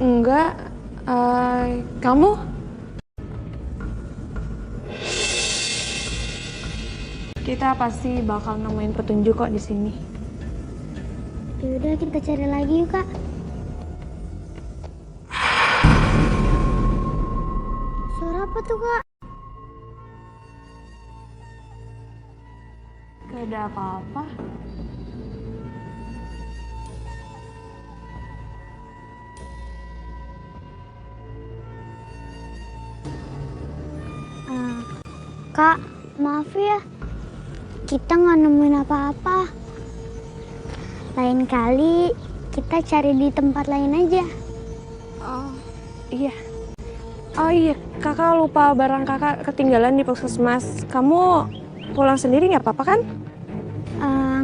Enggak. Kamu? Kita pasti bakal nemuin petunjuk kok di sini. Yaudah kita cari lagi yuk Kak. Suara apa tuh Kak? Gak ada apa-apa. Kak, maaf ya. Kita nggak nemuin apa-apa. Lain kali kita cari di tempat lain aja. Oh, iya. Oh iya, kakak lupa barang kakak ketinggalan di puskesmas. Kamu pulang sendiri nggak apa-apa kan?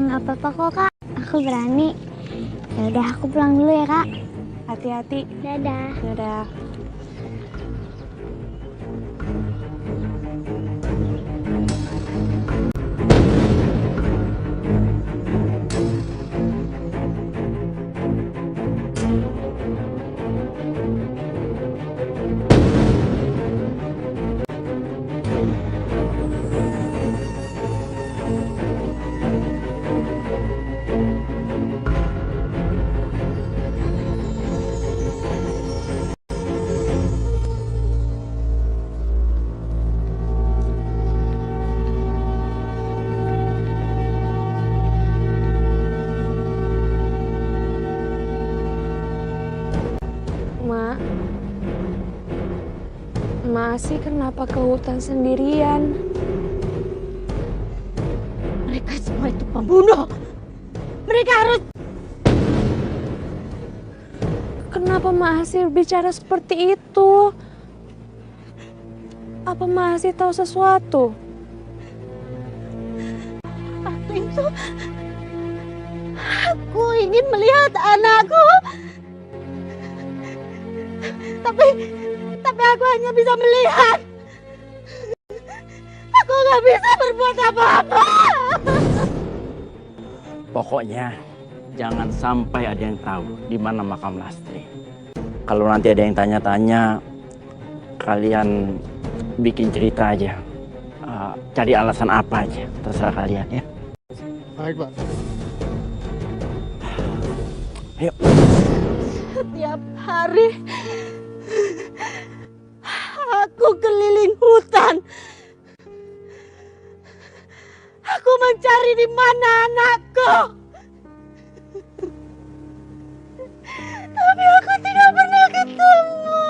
Nggak apa-apa kok kak, aku berani. Ya udah aku pulang dulu ya kak. Hati-hati. Dadah. Dadah. Masih kenapa ke hutan sendirian? Mereka semua itu pembunuh. Mereka harus... Kenapa Masih bicara seperti itu? Apa Masih tahu sesuatu? Waktu itu aku ingin melihat anakku. Tapi aku hanya bisa melihat. Aku nggak bisa berbuat apa-apa. Pokoknya jangan sampai ada yang tahu di mana makam Lastri. Kalau nanti ada yang tanya-tanya, kalian bikin cerita aja. Cari alasan apa aja, terserah kalian ya. Baik, Pak. Ayo. Setiap hari aku keliling hutan. Aku mencari di mana anakku. Tapi aku tidak pernah ketemu.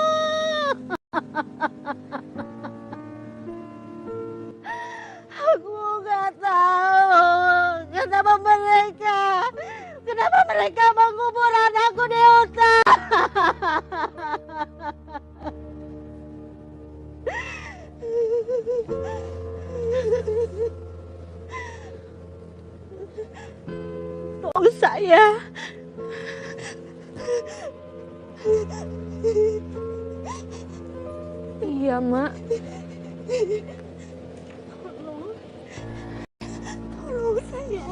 Aku nggak tahu kenapa mereka mengubur anakku di hutan. Tolong saya. Iya, Mak. Tolong saya.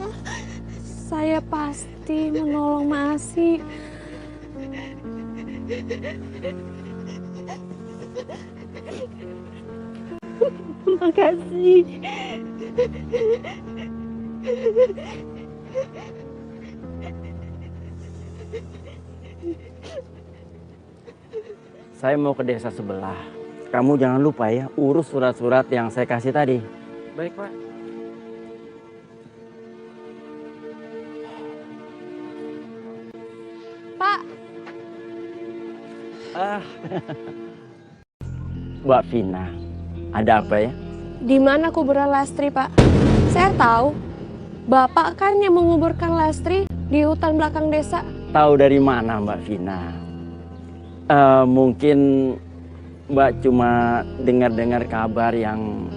Saya pasti menolong Masih. Terima kasih. Saya mau ke desa sebelah. Kamu jangan lupa ya, urus surat-surat yang saya kasih tadi. Baik, Pak. Pak. Mbak Vina, ada apa ya? Di mana kuburan Lastri, Pak? Saya tahu. Bapak kan yang menguburkan Lastri di hutan belakang desa. Tahu dari mana Mbak Vina? Mungkin Mbak cuma dengar-dengar kabar yang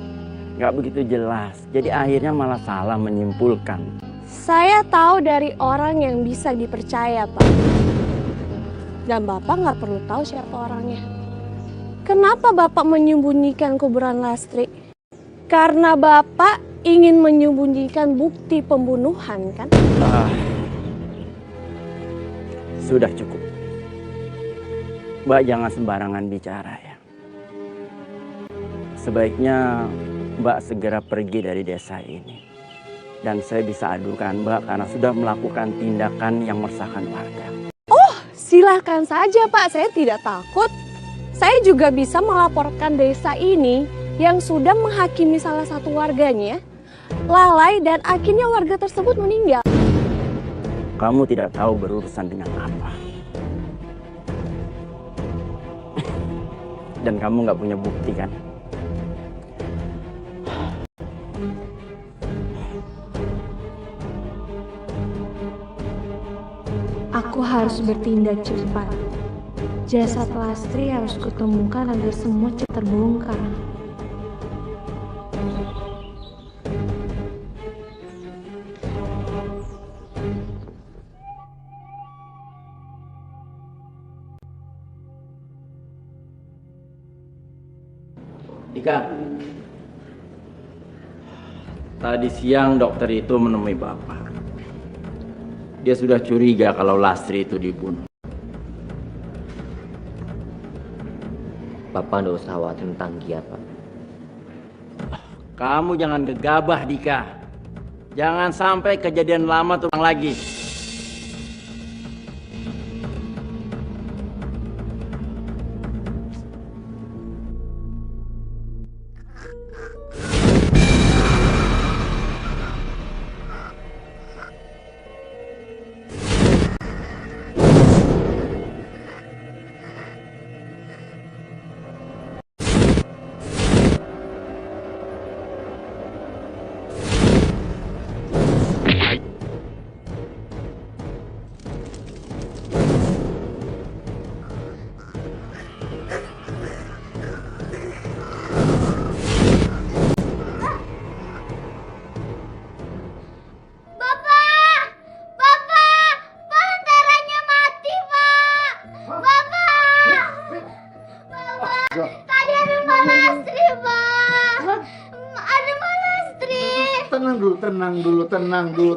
nggak begitu jelas. Jadi akhirnya malah salah menyimpulkan. Saya tahu dari orang yang bisa dipercaya, Pak. Dan Bapak nggak perlu tahu siapa orangnya. Kenapa Bapak menyembunyikan kuburan Lastri? Karena Bapak ingin menyembunyikan bukti pembunuhan, kan? Sudah cukup. Mbak jangan sembarangan bicara ya. Sebaiknya Mbak segera pergi dari desa ini. Dan saya bisa adukan Mbak karena sudah melakukan tindakan yang meresahkan warga. Oh, silakan saja Pak, saya tidak takut. Saya juga bisa melaporkan desa ini yang sudah menghakimi salah satu warganya lalai dan akhirnya warga tersebut meninggal. Kamu tidak tahu berurusan dengan apa. Dan kamu nggak punya bukti kan? Aku harus bertindak cepat. Jasad Lastri harus kutemukan agar semua terbongkar. Dika, tadi siang dokter itu menemui Bapak. Dia sudah curiga kalau Lastri itu dibunuh. Bapak nggak usah khawatir tentang Gia, Pak. Kamu jangan gegabah, Dika. Jangan sampai kejadian lama terulang lagi.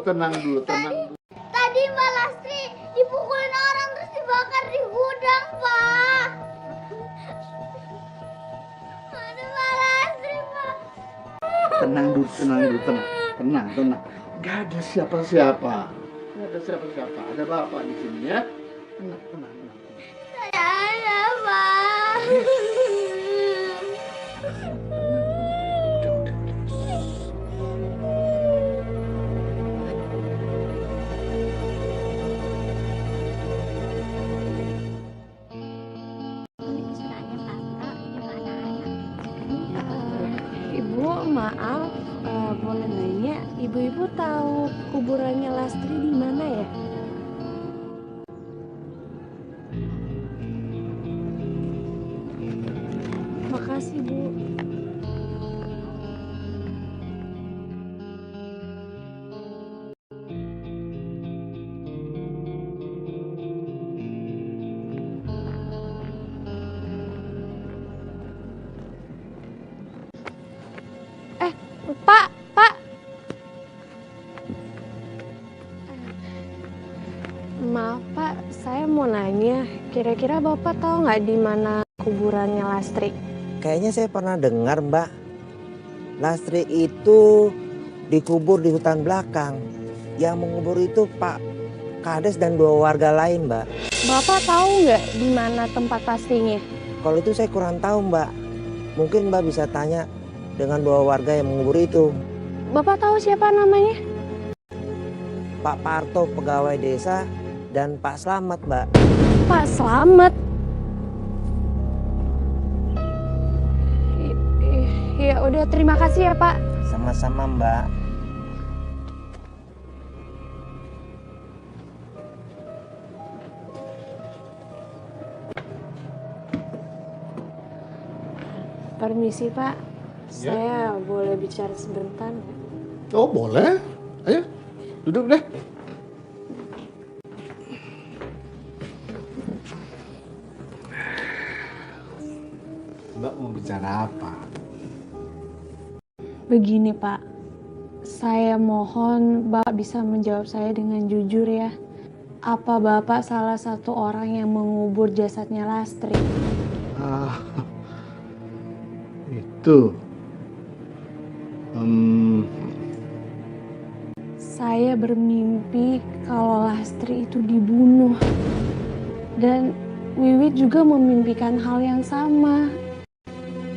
Tenang dulu. Tadi Mbak Lastri dipukulin orang terus dibakar di gudang, Pak. Ada Mbak Lastri, Pak. Tenang dulu. Tenang. Gak ada siapa-siapa. Ada Bapak di sini ya. Tenang. Saya ada, Pak. Maaf, boleh nanya, ibu-ibu tahu kuburannya Lastri di mana ya? Makasih, Bu. Pak. Maaf Pak, saya mau nanya, kira-kira Bapak tahu nggak di mana kuburannya Lastri? Kayaknya saya pernah dengar, Mbak. Lastri itu dikubur di hutan belakang. Yang mengubur itu Pak Kades dan 2 warga lain, Mbak. Bapak tahu nggak di mana tempat pastinya? Kalau itu saya kurang tahu, Mbak. Mungkin Mbak bisa tanya dengan 2 warga yang mengubur itu. Bapak tahu siapa namanya? Pak Parto, pegawai desa, dan Pak Slamet, Mbak. Pak Slamet? Ya udah, terima kasih ya Pak. Sama-sama, Mbak. Permisi Pak, saya boleh bicara sebentar? Oh boleh, ayo duduk deh. Mbak mau bicara apa? Begini Pak, saya mohon Bapak bisa menjawab saya dengan jujur ya. Apa Bapak salah satu orang yang mengubur jasadnya Lastri? Itu saya bermimpi kalau Lastri itu dibunuh. Dan Wiwit juga memimpikan hal yang sama.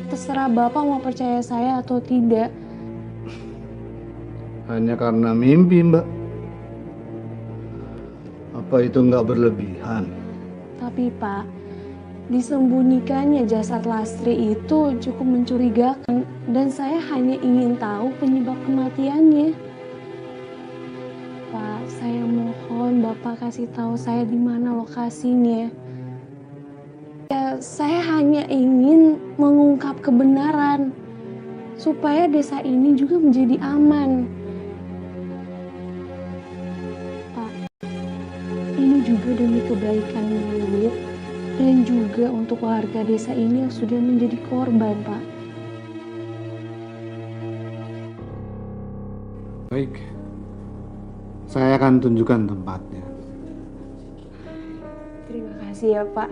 Terserah Bapak mau percaya saya atau tidak. Hanya karena mimpi, Mbak. Apa itu nggak berlebihan? Tapi Pak, disembunyikannya jasad Lastri itu cukup mencurigakan. Dan saya hanya ingin tahu penyebab kematiannya. Pak, saya mohon mohon Bapak kasih tahu saya di mana lokasinya. Ya, saya hanya ingin mengungkap kebenaran supaya desa ini juga menjadi aman. Pak, ini juga demi kebaikan Wiwit dan juga untuk warga desa ini yang sudah menjadi korban, Pak. Baik, saya akan tunjukkan tempatnya. Terima kasih ya, Pak.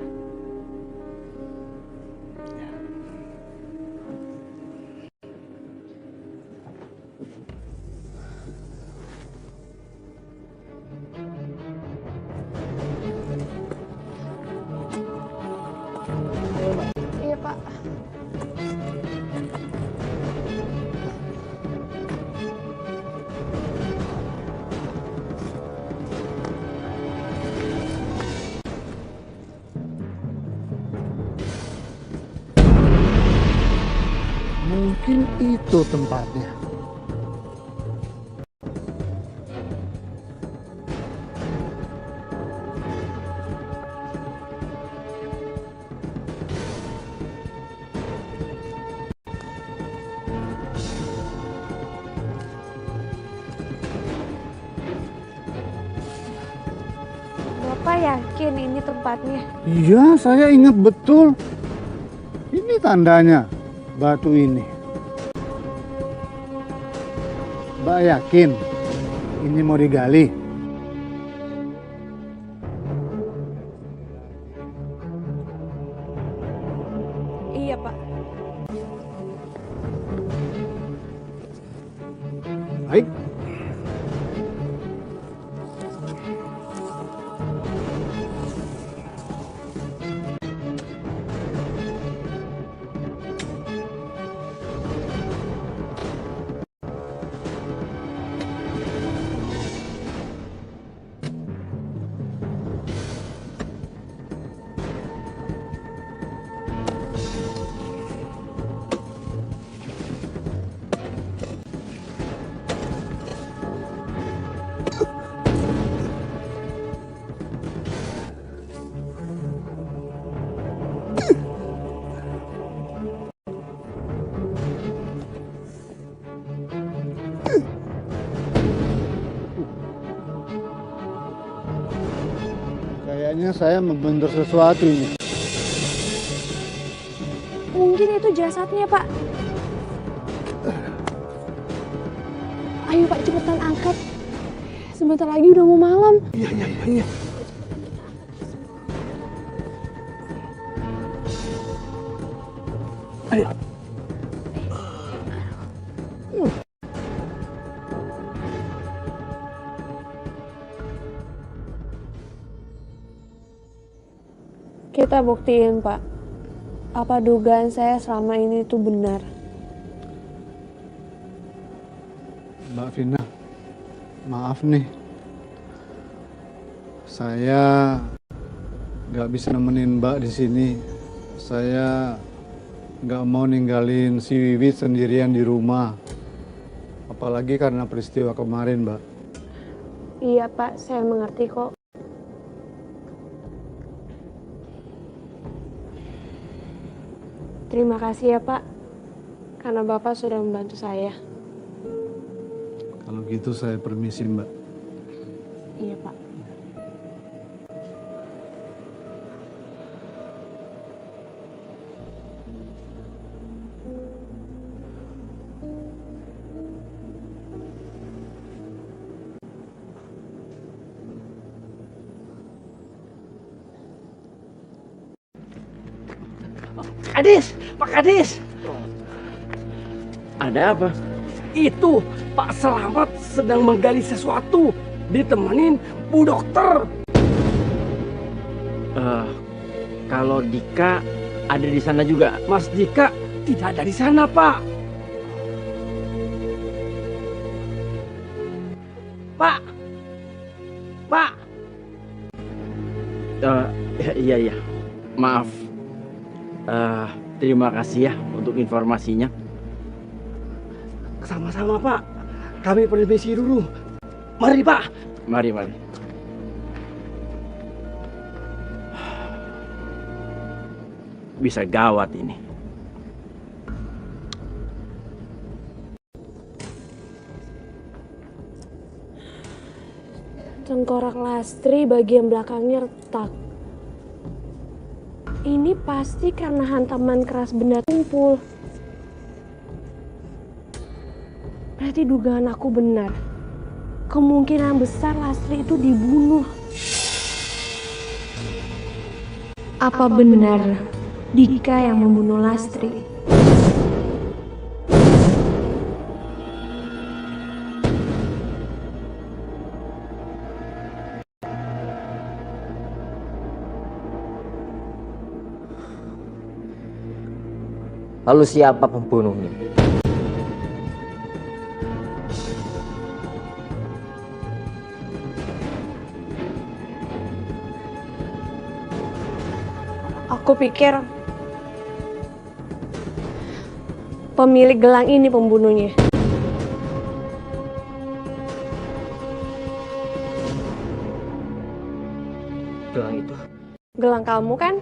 Iya, Pak. Mungkin itu tempatnya. Bapak yakin ini tempatnya? Iya, saya ingat betul. Ini tandanya, batu ini. Mbak yakin ini mau digali? Iya, Pak. Baik. Kayaknya saya membentur sesuatu ini. Mungkin itu jasadnya, Pak. Ayo, Pak, cepetan angkat. Sebentar lagi udah mau malam. Iya. Ayo. Kita buktiin, Pak. Apa dugaan saya selama ini itu benar? Mbak Vina, maaf nih. Saya nggak bisa nemenin Mbak di sini. Saya nggak mau ninggalin si Wiwit sendirian di rumah. Apalagi karena peristiwa kemarin, Mbak. Iya, Pak. Saya mengerti kok. Terima kasih ya, Pak. Karena Bapak sudah membantu saya. Kalau gitu saya permisi, Mbak. Iya, Pak. Kadis, Pak Kadis. Ada apa? Itu Pak Selamat sedang menggali sesuatu, ditemenin Bu Dokter. Kalau Dika ada di sana juga. Mas Dika tidak ada di sana, Pak. Pak. Iya. Maaf. Terima kasih ya untuk informasinya. Sama-sama, Pak. Kami permisi dulu. Mari, Pak. Mari. bisa gawat ini. Tengkorak Lastri bagian belakangnya retak. Ini pasti karena hantaman keras benda tumpul. Berarti dugaan aku benar. Kemungkinan besar Lastri itu dibunuh. Apa benar Dika yang membunuh Lastri? Lalu siapa pembunuhnya? Aku pikir pemilik gelang ini pembunuhnya. Gelang itu? Gelang kamu kan?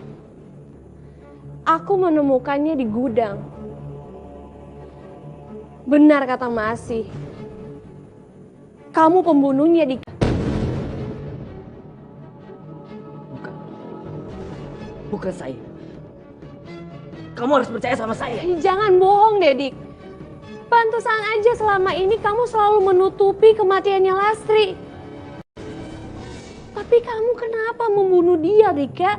Aku menemukannya di gudang. Benar kata Masih. Kamu pembunuhnya, Dika. Bukan saya. Kamu harus percaya sama saya. Jangan bohong deh, Dik. Pantesan aja selama ini kamu selalu menutupi kematiannya Lastri. Tapi kamu kenapa membunuh dia, Dika?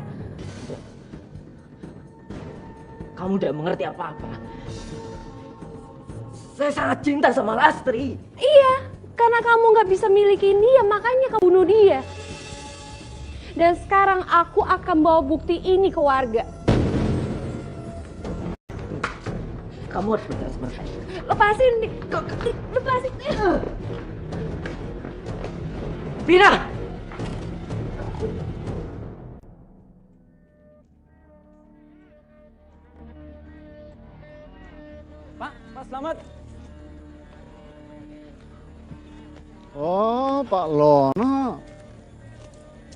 Kamu tidak mengerti apa-apa. Saya sangat cinta sama Lastri. Iya, karena kamu gak bisa milikin dia, makanya kamu bunuh dia. Dan sekarang aku akan bawa bukti ini ke warga. Kamu harus percaya sama saya. Lepasin, Dik. Lepasin. Vina! Pak Slamet. Oh, Pak Lono.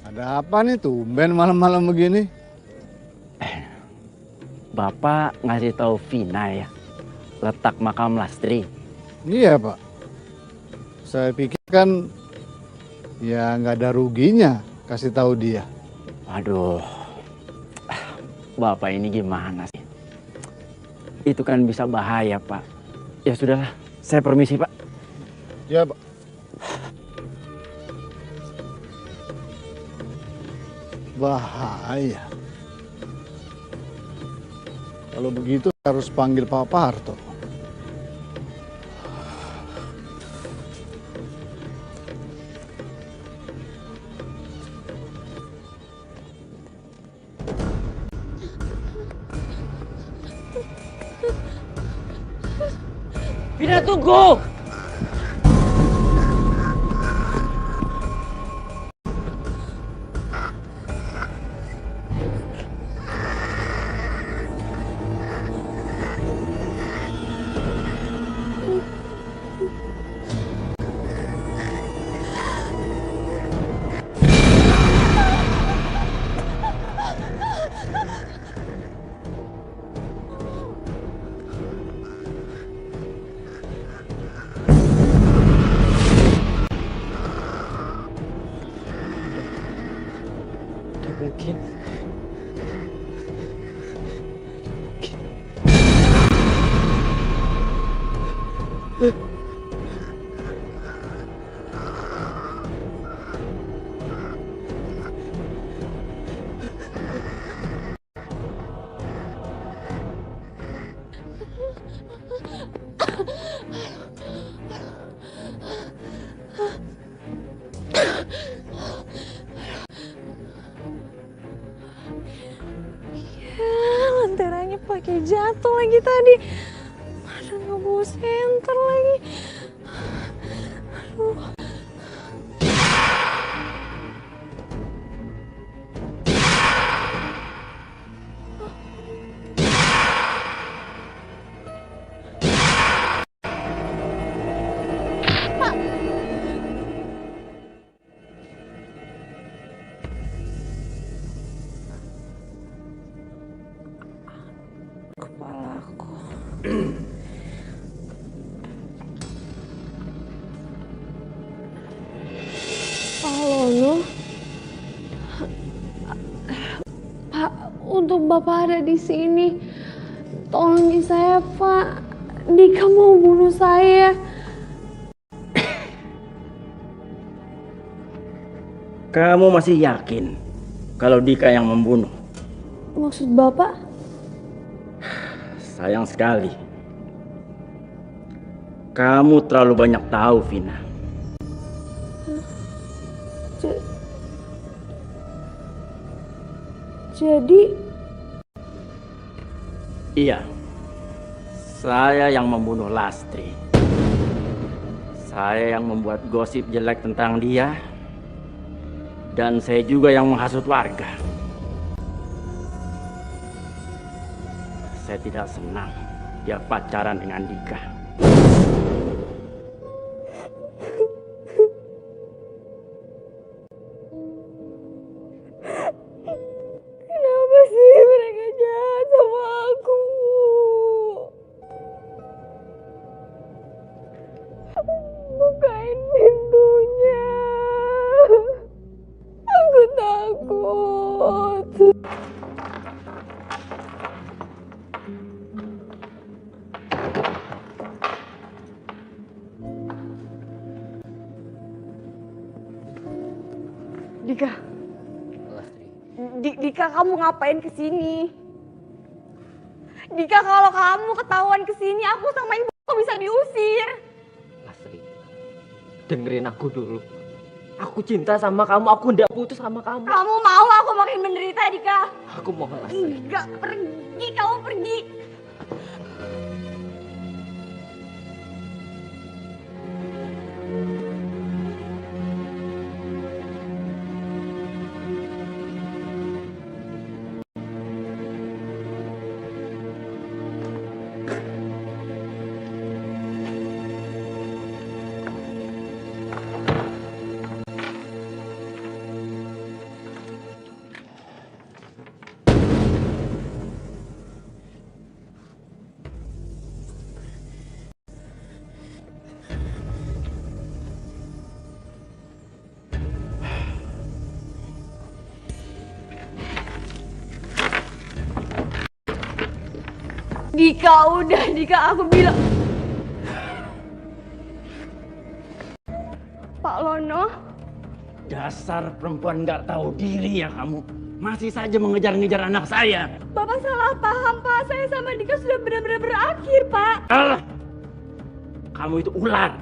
Ada apa nih tumben malam-malam begini? Bapak ngasih tahu Vina ya, letak makam Lastri. Iya, Pak. Saya pikir kan ya nggak ada ruginya kasih tahu dia. Aduh, Bapak ini gimana sih? Itu kan bisa bahaya, Pak. Ya sudahlah, saya permisi, Pak. Ya, Pak. Bahaya. Kalau begitu harus panggil Pak Parto. Vina, tunggu! Mungkin. Lenteranya pakai jatuh lagi tadi. Aduh, nggak bawa senter lagi. Aduh. Pak, untuk Bapak ada di sini, tolongin saya, Pak. Dika mau bunuh saya. Kamu masih yakin kalau Dika yang membunuh? Maksud Bapak? Sayang sekali. Kamu terlalu banyak tahu, Vina. Jadi? Iya. Saya yang membunuh Lastri. Saya yang membuat gosip jelek tentang dia. Dan saya juga yang menghasut warga. Saya tidak senang dia pacaran dengan Dika. Kenapa sih mereka jahat sama aku? Bukain pintunya. Aku takut. Dika. Dika, kamu ngapain kesini? Dika, kalau kamu ketahuan kesini, aku sama ibu bisa diusir. Lastri, dengerin aku dulu. Aku cinta sama kamu, aku ndak putus sama kamu. Kamu mau aku makin menderita, Dika? Aku mau Lastri. Enggak, pergi, kamu pergi. Dika, udah Dika, aku bilang. Pak Lono. Dasar perempuan nggak tahu diri ya kamu. Masih saja mengejar-ngejar anak saya. Bapak salah paham, Pak. Saya sama Dika sudah benar-benar berakhir, Pak. Alah, kamu itu ular.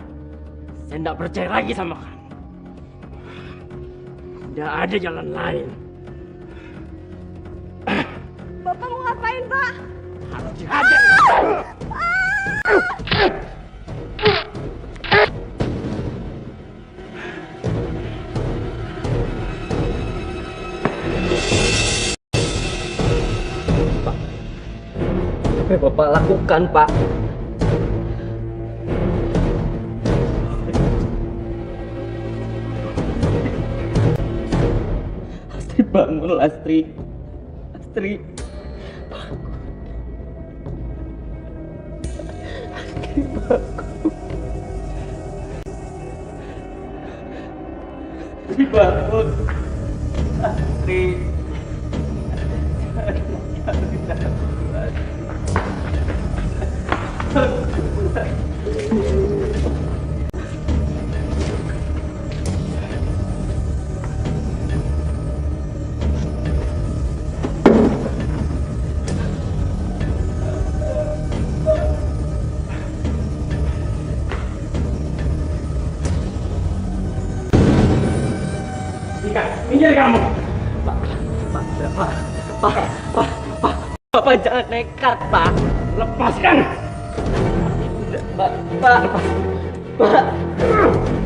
Saya nggak percaya lagi sama kamu. Tidak ada jalan lain. Bapak mau ngapain, Pak? Harus dihajar. Pak, apa yang Bapak lakukan, Pak? Lastri, bangun, Lastri. Lastri. Bangun, Lastri. Minggir kamu. Bapak jangan nekat, Pak. Lepaskan. Pak.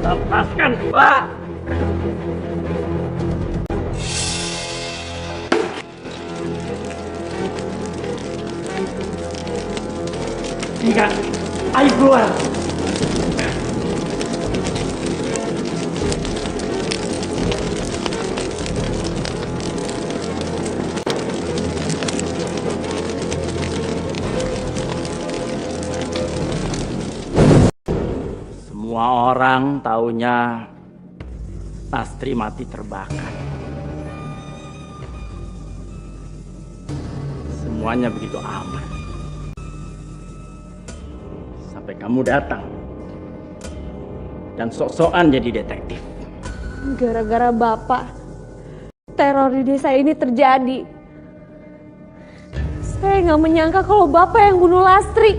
Lepaskan, Pak. Dika, ayo keluar. Semua orang taunya Lastri mati terbakar. semuanya begitu aman. Sampai kamu datang dan sok-sokan jadi detektif. Gara-gara Bapak, teror di desa ini terjadi. Saya nggak menyangka kalau Bapak yang bunuh Lastri.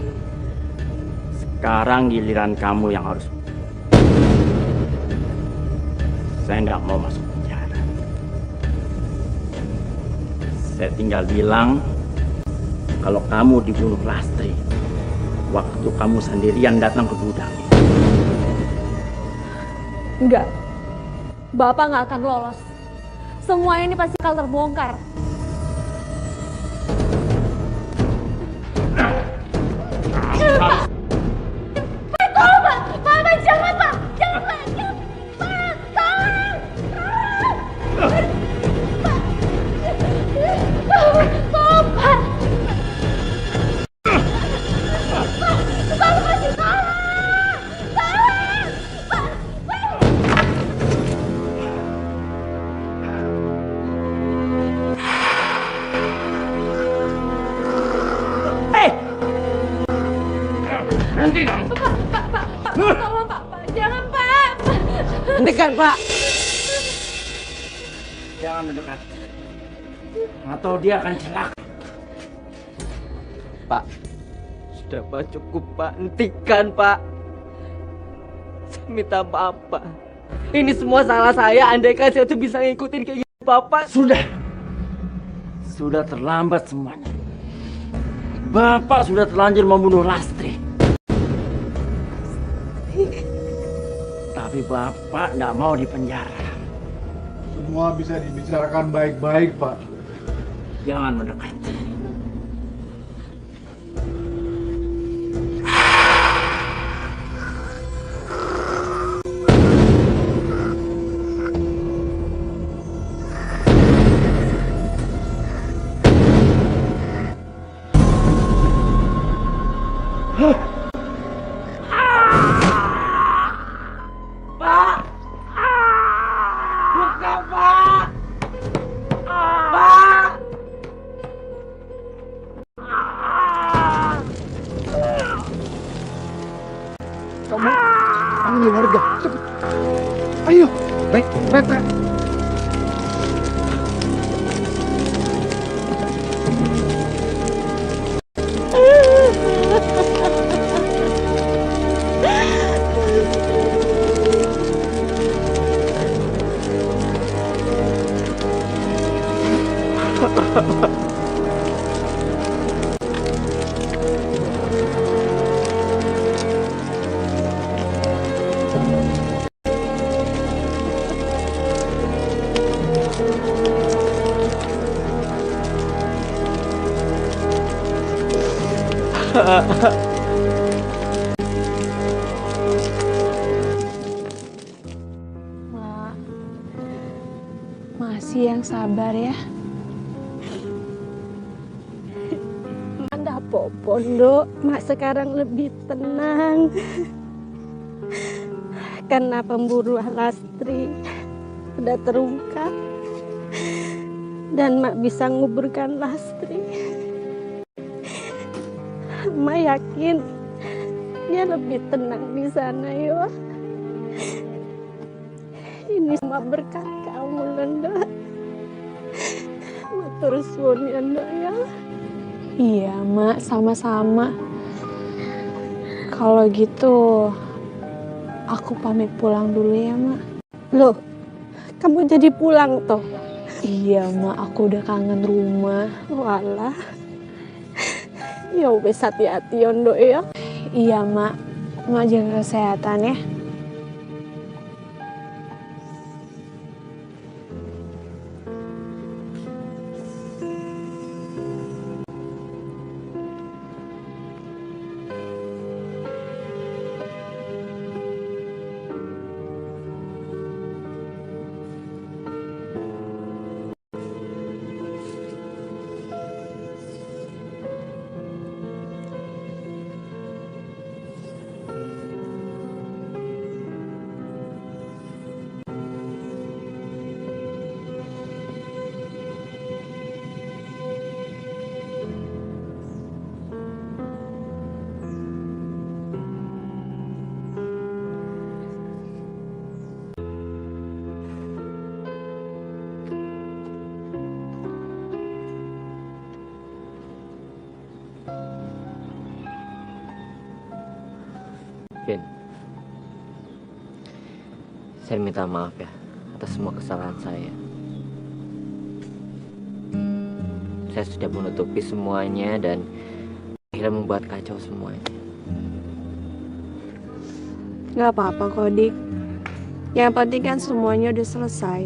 Sekarang giliran kamu yang harus. Saya nggak mau masuk penjara. Saya tinggal bilang kalau kamu dibunuh Lastri waktu kamu sendirian datang ke gudang. Enggak, Bapak nggak akan lolos. Semua ini pasti akan terbongkar. Tolong Pak! Pak, jangan Pak! Jangan Pak! Jangan! Pak, tolong! Tolong! Tolong Pak! Bapak masih tolong! Tolong! Pak! Nanti Pak, tolong Pak! Jangan Pak! Hentikan, Pak! Jangan mendekat. Atau dia akan celaka. Pak, sudah Pak, cukup Pak. Hentikan Pak. Saya minta maaf Pak. Ini semua salah saya. Andaikan saya tuh bisa ngikutin keinginan Bapak. Sudah terlambat semuanya. Bapak sudah terlanjur membunuh Lastri. Tapi Bapak nggak mau dipenjara. Semua bisa dibicarakan baik-baik, Pak. Jangan mendekat. Pak! Buka Pak! Pak! Kamu panggil warga. Cepet. Ayo. Baik, baik, Pak. Mak, masih yang sabar ya. Anda apa-apa, Nduk. Mak sekarang lebih tenang. Karena pembunuhan Lastri sudah terungkap. Dan Mak bisa nguburkan Lastri. Mak yakin dia lebih tenang di sana, yo. Ini semua berkat kamu, Nduk. Matur suwun ya, Nduk ya. Iya, Mak, sama-sama. Kalau gitu, aku pamit pulang dulu ya, Mak. Loh, kamu jadi pulang toh? Iya, Mak, aku udah kangen rumah. Walah. Ya wes, hati-hati ya, Nduk ya. Iya, Mak. Mak jaga kesehatan ya. Saya minta maaf ya atas semua kesalahan saya. Saya sudah menutupi semuanya dan akhirnya membuat kacau semuanya. Gak apa-apa kok, Dik. Yang penting kan semuanya udah selesai.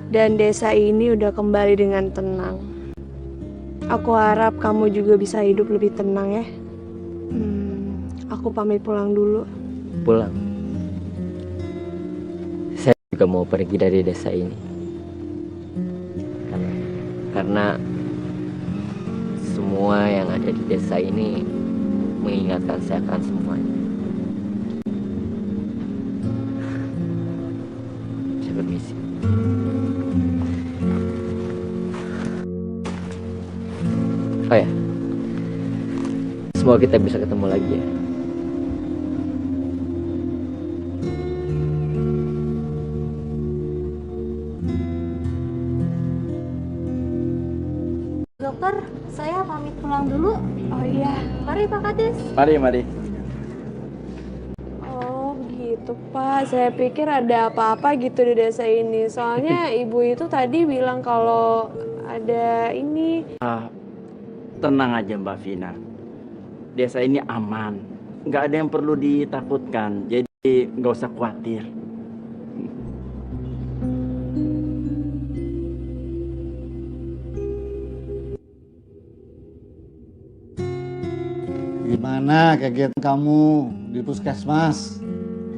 Dan desa ini udah kembali dengan tenang. Aku harap kamu juga bisa hidup lebih tenang ya. Aku pamit pulang dulu. Pulang? Saya juga mau pergi dari desa ini. Karena semua yang ada di desa ini mengingatkan saya akan semuanya. Saya permisi. Oh ya, semoga kita bisa ketemu lagi ya. Dokter, saya pamit pulang dulu. Oh iya. Mari Pak Kades. Mari. Oh gitu Pak, saya pikir ada apa-apa gitu di desa ini. Soalnya ibu itu tadi bilang kalau ada ini. Tenang aja Mbak Vina. Desa ini aman. Nggak ada yang perlu ditakutkan. Jadi nggak usah khawatir. Gimana kegiatan kamu di puskesmas?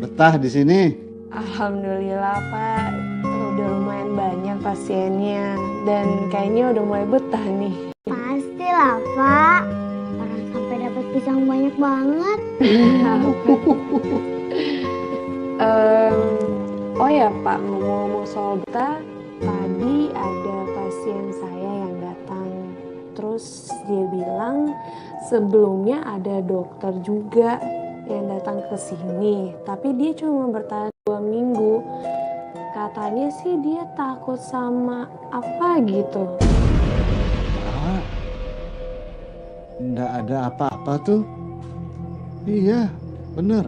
Betah di sini? Alhamdulillah Pak, udah lumayan banyak pasiennya dan kayaknya udah mulai betah nih. Pastilah Pak, orang sampai dapat pisang banyak banget. Oh ya Pak, ngomong-ngomong soal betah, tadi ada pasien saya yang datang. Terus dia bilang sebelumnya ada dokter juga yang datang ke sini, tapi dia cuma bertahan 2 minggu. Katanya sih dia takut sama apa gitu. Nggak ada apa-apa tuh. Iya, bener.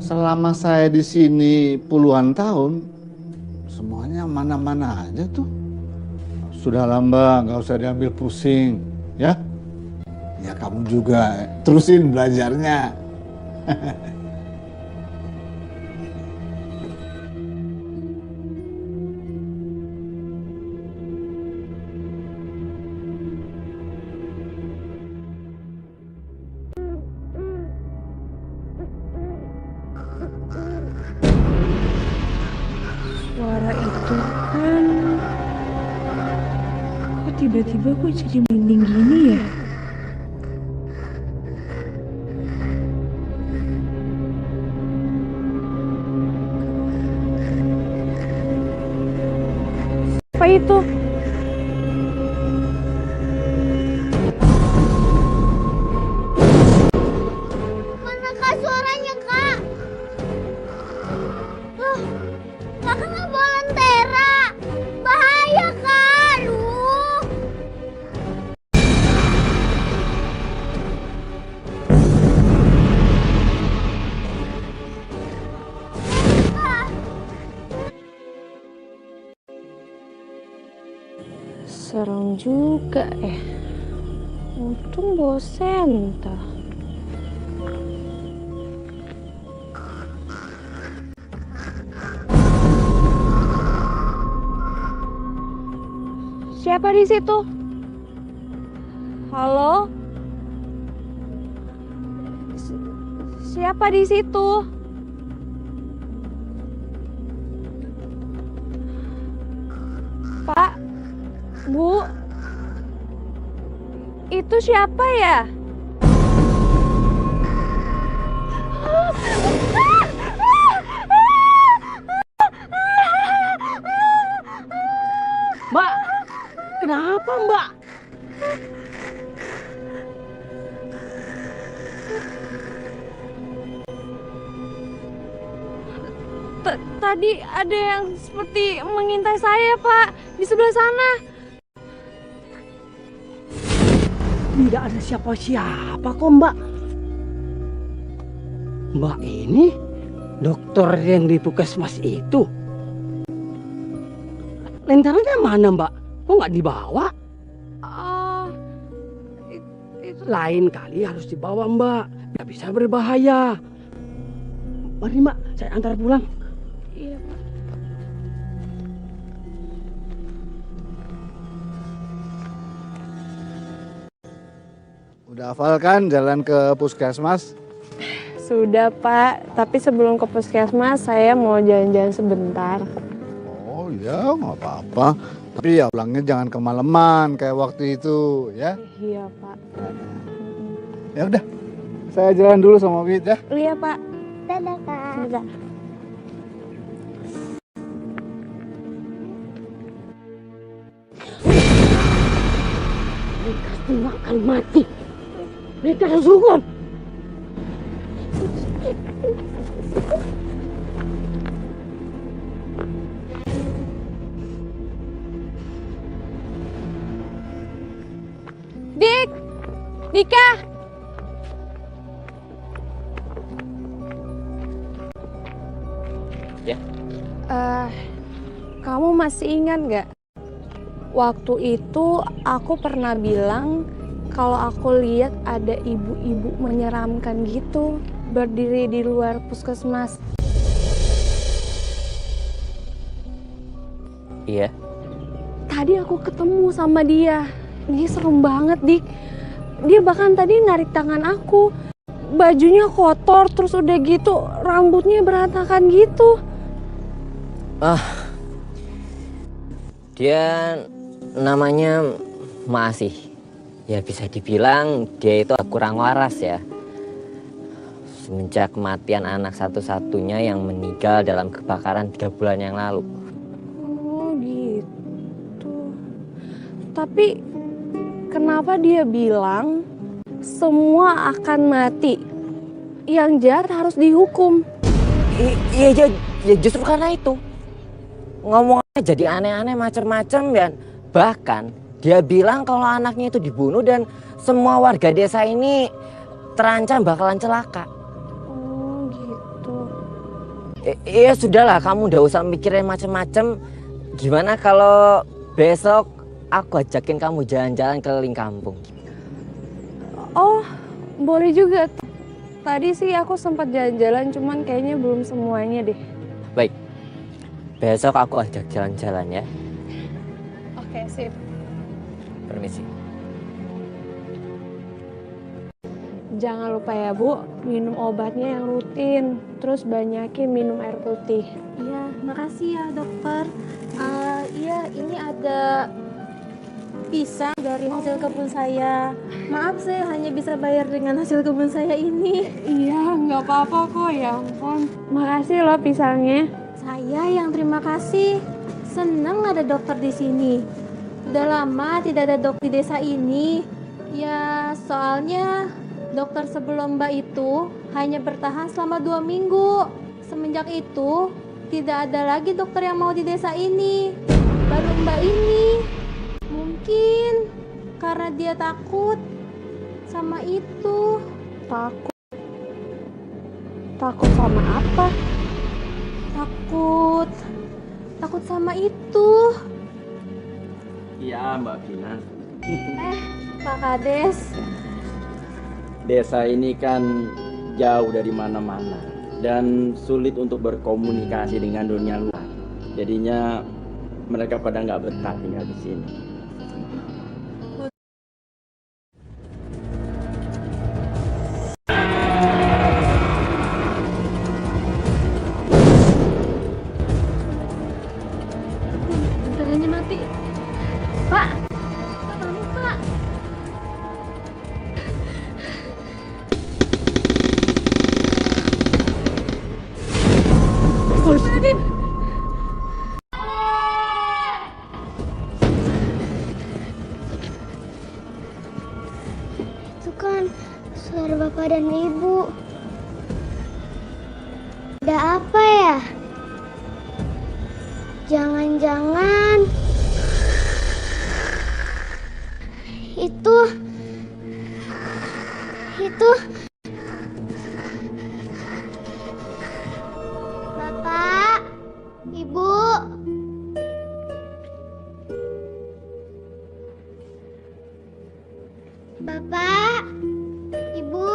Selama saya di sini puluhan tahun, semuanya mana-mana aja tuh. Sudah lama, nggak usah diambil pusing, ya. Ya kamu juga terusin belajarnya. Suara itu kan, kok tiba-tiba gue jadi merinding gini ya? Apa itu? Mana kak suaranya kak? Loh, kakak nggak Volantera. Bahaya kak, aduh. Serem juga ya. Untung bawa senter. Siapa di situ? Halo? Siapa di situ? Pak? Bu? Itu siapa ya? Mbak, kenapa Mbak? Tadi ada yang seperti mengintai saya, Pak, di sebelah sana. Tidak ada siapa-siapa kok Mbak. Mbak ini Dokter yang di puskesmas itu. Lentaranya mana, Mbak? Kok nggak dibawa? Lain kali harus dibawa, Mbak. Nggak bisa berbahaya. Mari, Mbak, saya antar pulang. Iya, Pak. Udah hafal kan jalan ke puskesmas? Sudah Pak, tapi sebelum ke puskesmas saya mau jalan-jalan sebentar. Oh ya, nggak apa-apa. Tapi ya pulangnya jangan kemalaman kayak waktu itu ya. Iya Pak. Ya udah, saya jalan dulu sama Wid ya. Iya Pak. Dadah Kak. Dadah. Mereka semua akan mati. Mereka harus hukum. Dik! Dika! Ya. Kamu masih ingat nggak? Waktu itu aku pernah bilang kalau aku lihat ada ibu-ibu menyeramkan gitu berdiri di luar puskesmas. Iya. Tadi aku ketemu sama dia. Ini serem banget, Dik. Dia bahkan tadi narik tangan aku. Bajunya kotor, terus udah gitu rambutnya berantakan gitu. Dia namanya Masih. Ya bisa dibilang dia itu kurang waras ya. Semenjak kematian anak satu-satunya yang meninggal dalam kebakaran 3 bulan yang lalu. Oh gitu. Tapi kenapa dia bilang semua akan mati? Yang jahat harus dihukum. Iya ya justru karena itu. Ngomongnya jadi aneh-aneh macam-macam dan bahkan dia bilang kalau anaknya itu dibunuh dan semua warga desa ini terancam bakalan celaka. Oh gitu. Iya sudahlah, kamu udah usah mikirin macam-macam. Gimana kalau besok aku ajakin kamu jalan-jalan keliling kampung? Oh, boleh juga. Tadi sih aku sempat jalan-jalan, cuman kayaknya belum semuanya deh. Baik, besok aku ajak jalan-jalan ya. Oke, sip. Permisi. Jangan lupa ya Bu, minum obatnya yang rutin. Terus banyakin minum air putih. Iya, makasih ya dokter. Iya, ini ada pisang dari hasil kebun saya. Maaf, saya hanya bisa bayar dengan hasil kebun saya ini. Iya, nggak apa-apa kok, ya ampun. Makasih loh pisangnya. Saya yang terima kasih. Senang ada dokter di sini. Udah lama tidak ada dok di desa ini. Ya, soalnya dokter sebelum Mbak itu hanya bertahan selama 2 minggu. Semenjak itu, tidak ada lagi dokter yang mau di desa ini. Baru Mbak ini. Mungkin karena dia takut sama itu. Takut? Takut sama apa? Takut sama itu. Iya, Mbak Vina. Pak Kades. Desa ini kan jauh dari mana-mana dan sulit untuk berkomunikasi dengan dunia luar. Jadinya mereka pada nggak betah tinggal di sini. Bentaranya mati. Pak, bangun Pak. Raden. Itu kan suara bapak dan ibu. Ada apa ya? Jangan-jangan itu Bapak, Ibu.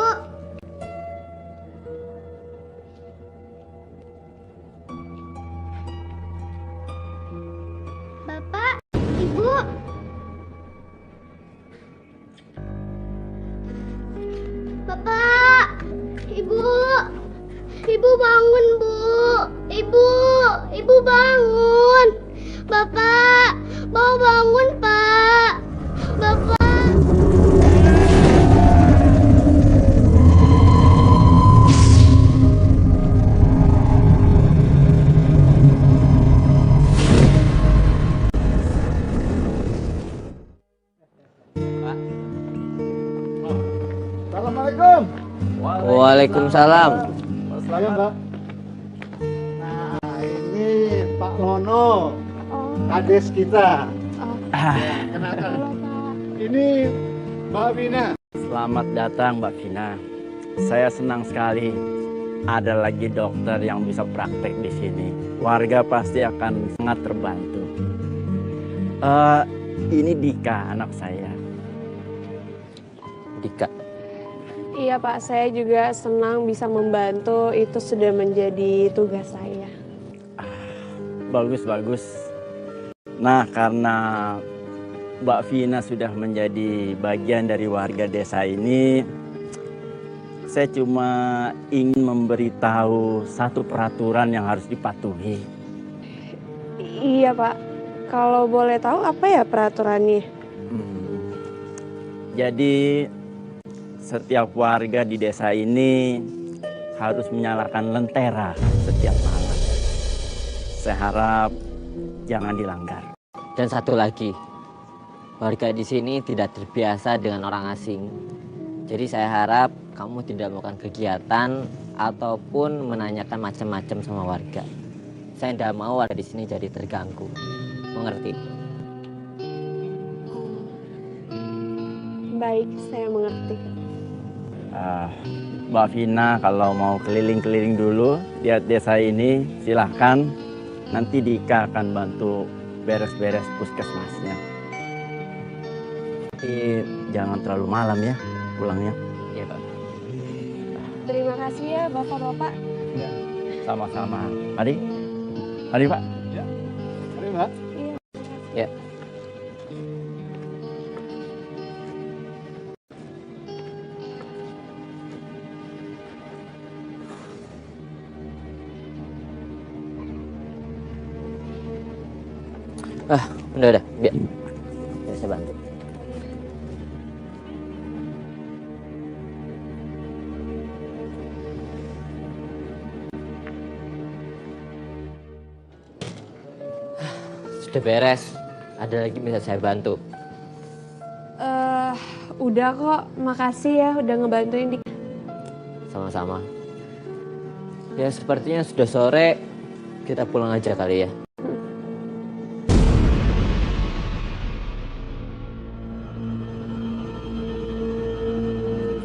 Bapak, Ibu. Bapak, Ibu. Ibu bangun, Bu. Ibu bangun. Bapak, mau bangun, Pak. Bapak. Assalamualaikum. Waalaikumsalam. Iya, Mbak. Nah, ini Pak Lono, kades kita. Kenalkan. Ini Mbak Vina. Selamat datang Mbak Vina. Saya senang sekali ada lagi dokter yang bisa praktek di sini. Warga pasti akan sangat terbantu. Ini Dika, anak saya. Dika. Iya Pak, saya juga senang bisa membantu, itu sudah menjadi tugas saya. Bagus. Nah, karena Mbak Vina sudah menjadi bagian dari warga desa ini, saya cuma ingin memberitahu satu peraturan yang harus dipatuhi. Iya Pak, kalau boleh tahu apa ya peraturannya? Jadi setiap warga di desa ini harus menyalakan lentera setiap malam. Saya harap jangan dilanggar. Dan satu lagi, warga di sini tidak terbiasa dengan orang asing. Jadi saya harap kamu tidak melakukan kegiatan ataupun menanyakan macam-macam sama warga. Saya tidak mau warga di sini jadi terganggu. Mengerti? Baik, saya mengerti. Mbak Vina kalau mau keliling-keliling dulu lihat desa ini silahkan. Nanti Dika akan bantu beres-beres puskesmasnya. Tapi jangan terlalu malam ya pulangnya. Iya Pak. Terima kasih ya Bapak-Bapak. Ya, sama-sama. Mari Pak. Ya, mari Mbak. Ya. Udah, biar saya bantu. Sudah beres. Ada lagi bisa saya bantu? Udah kok, makasih ya udah ngebantuin. Sama-sama. Ya sepertinya sudah sore, kita pulang aja kali ya.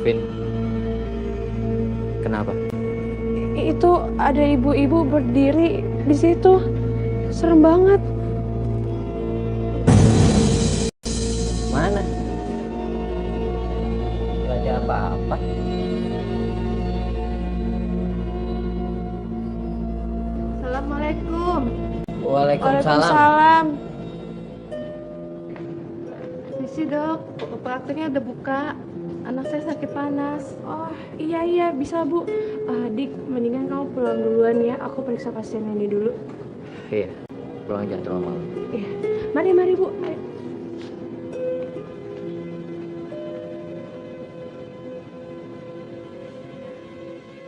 Vin, kenapa? Itu ada ibu-ibu berdiri di situ, serem banget. Mana? Gak ada apa-apa. Assalamualaikum. Waalaikumsalam. Misi dok, prakteknya udah buka. Anak saya sakit panas. Oh iya bisa Bu. Dik, mendingan kamu pulang duluan ya. Aku periksa pasien ini dulu. Iya, pulang jangan terlalu malam. Iya. Mari Bu. Ayo.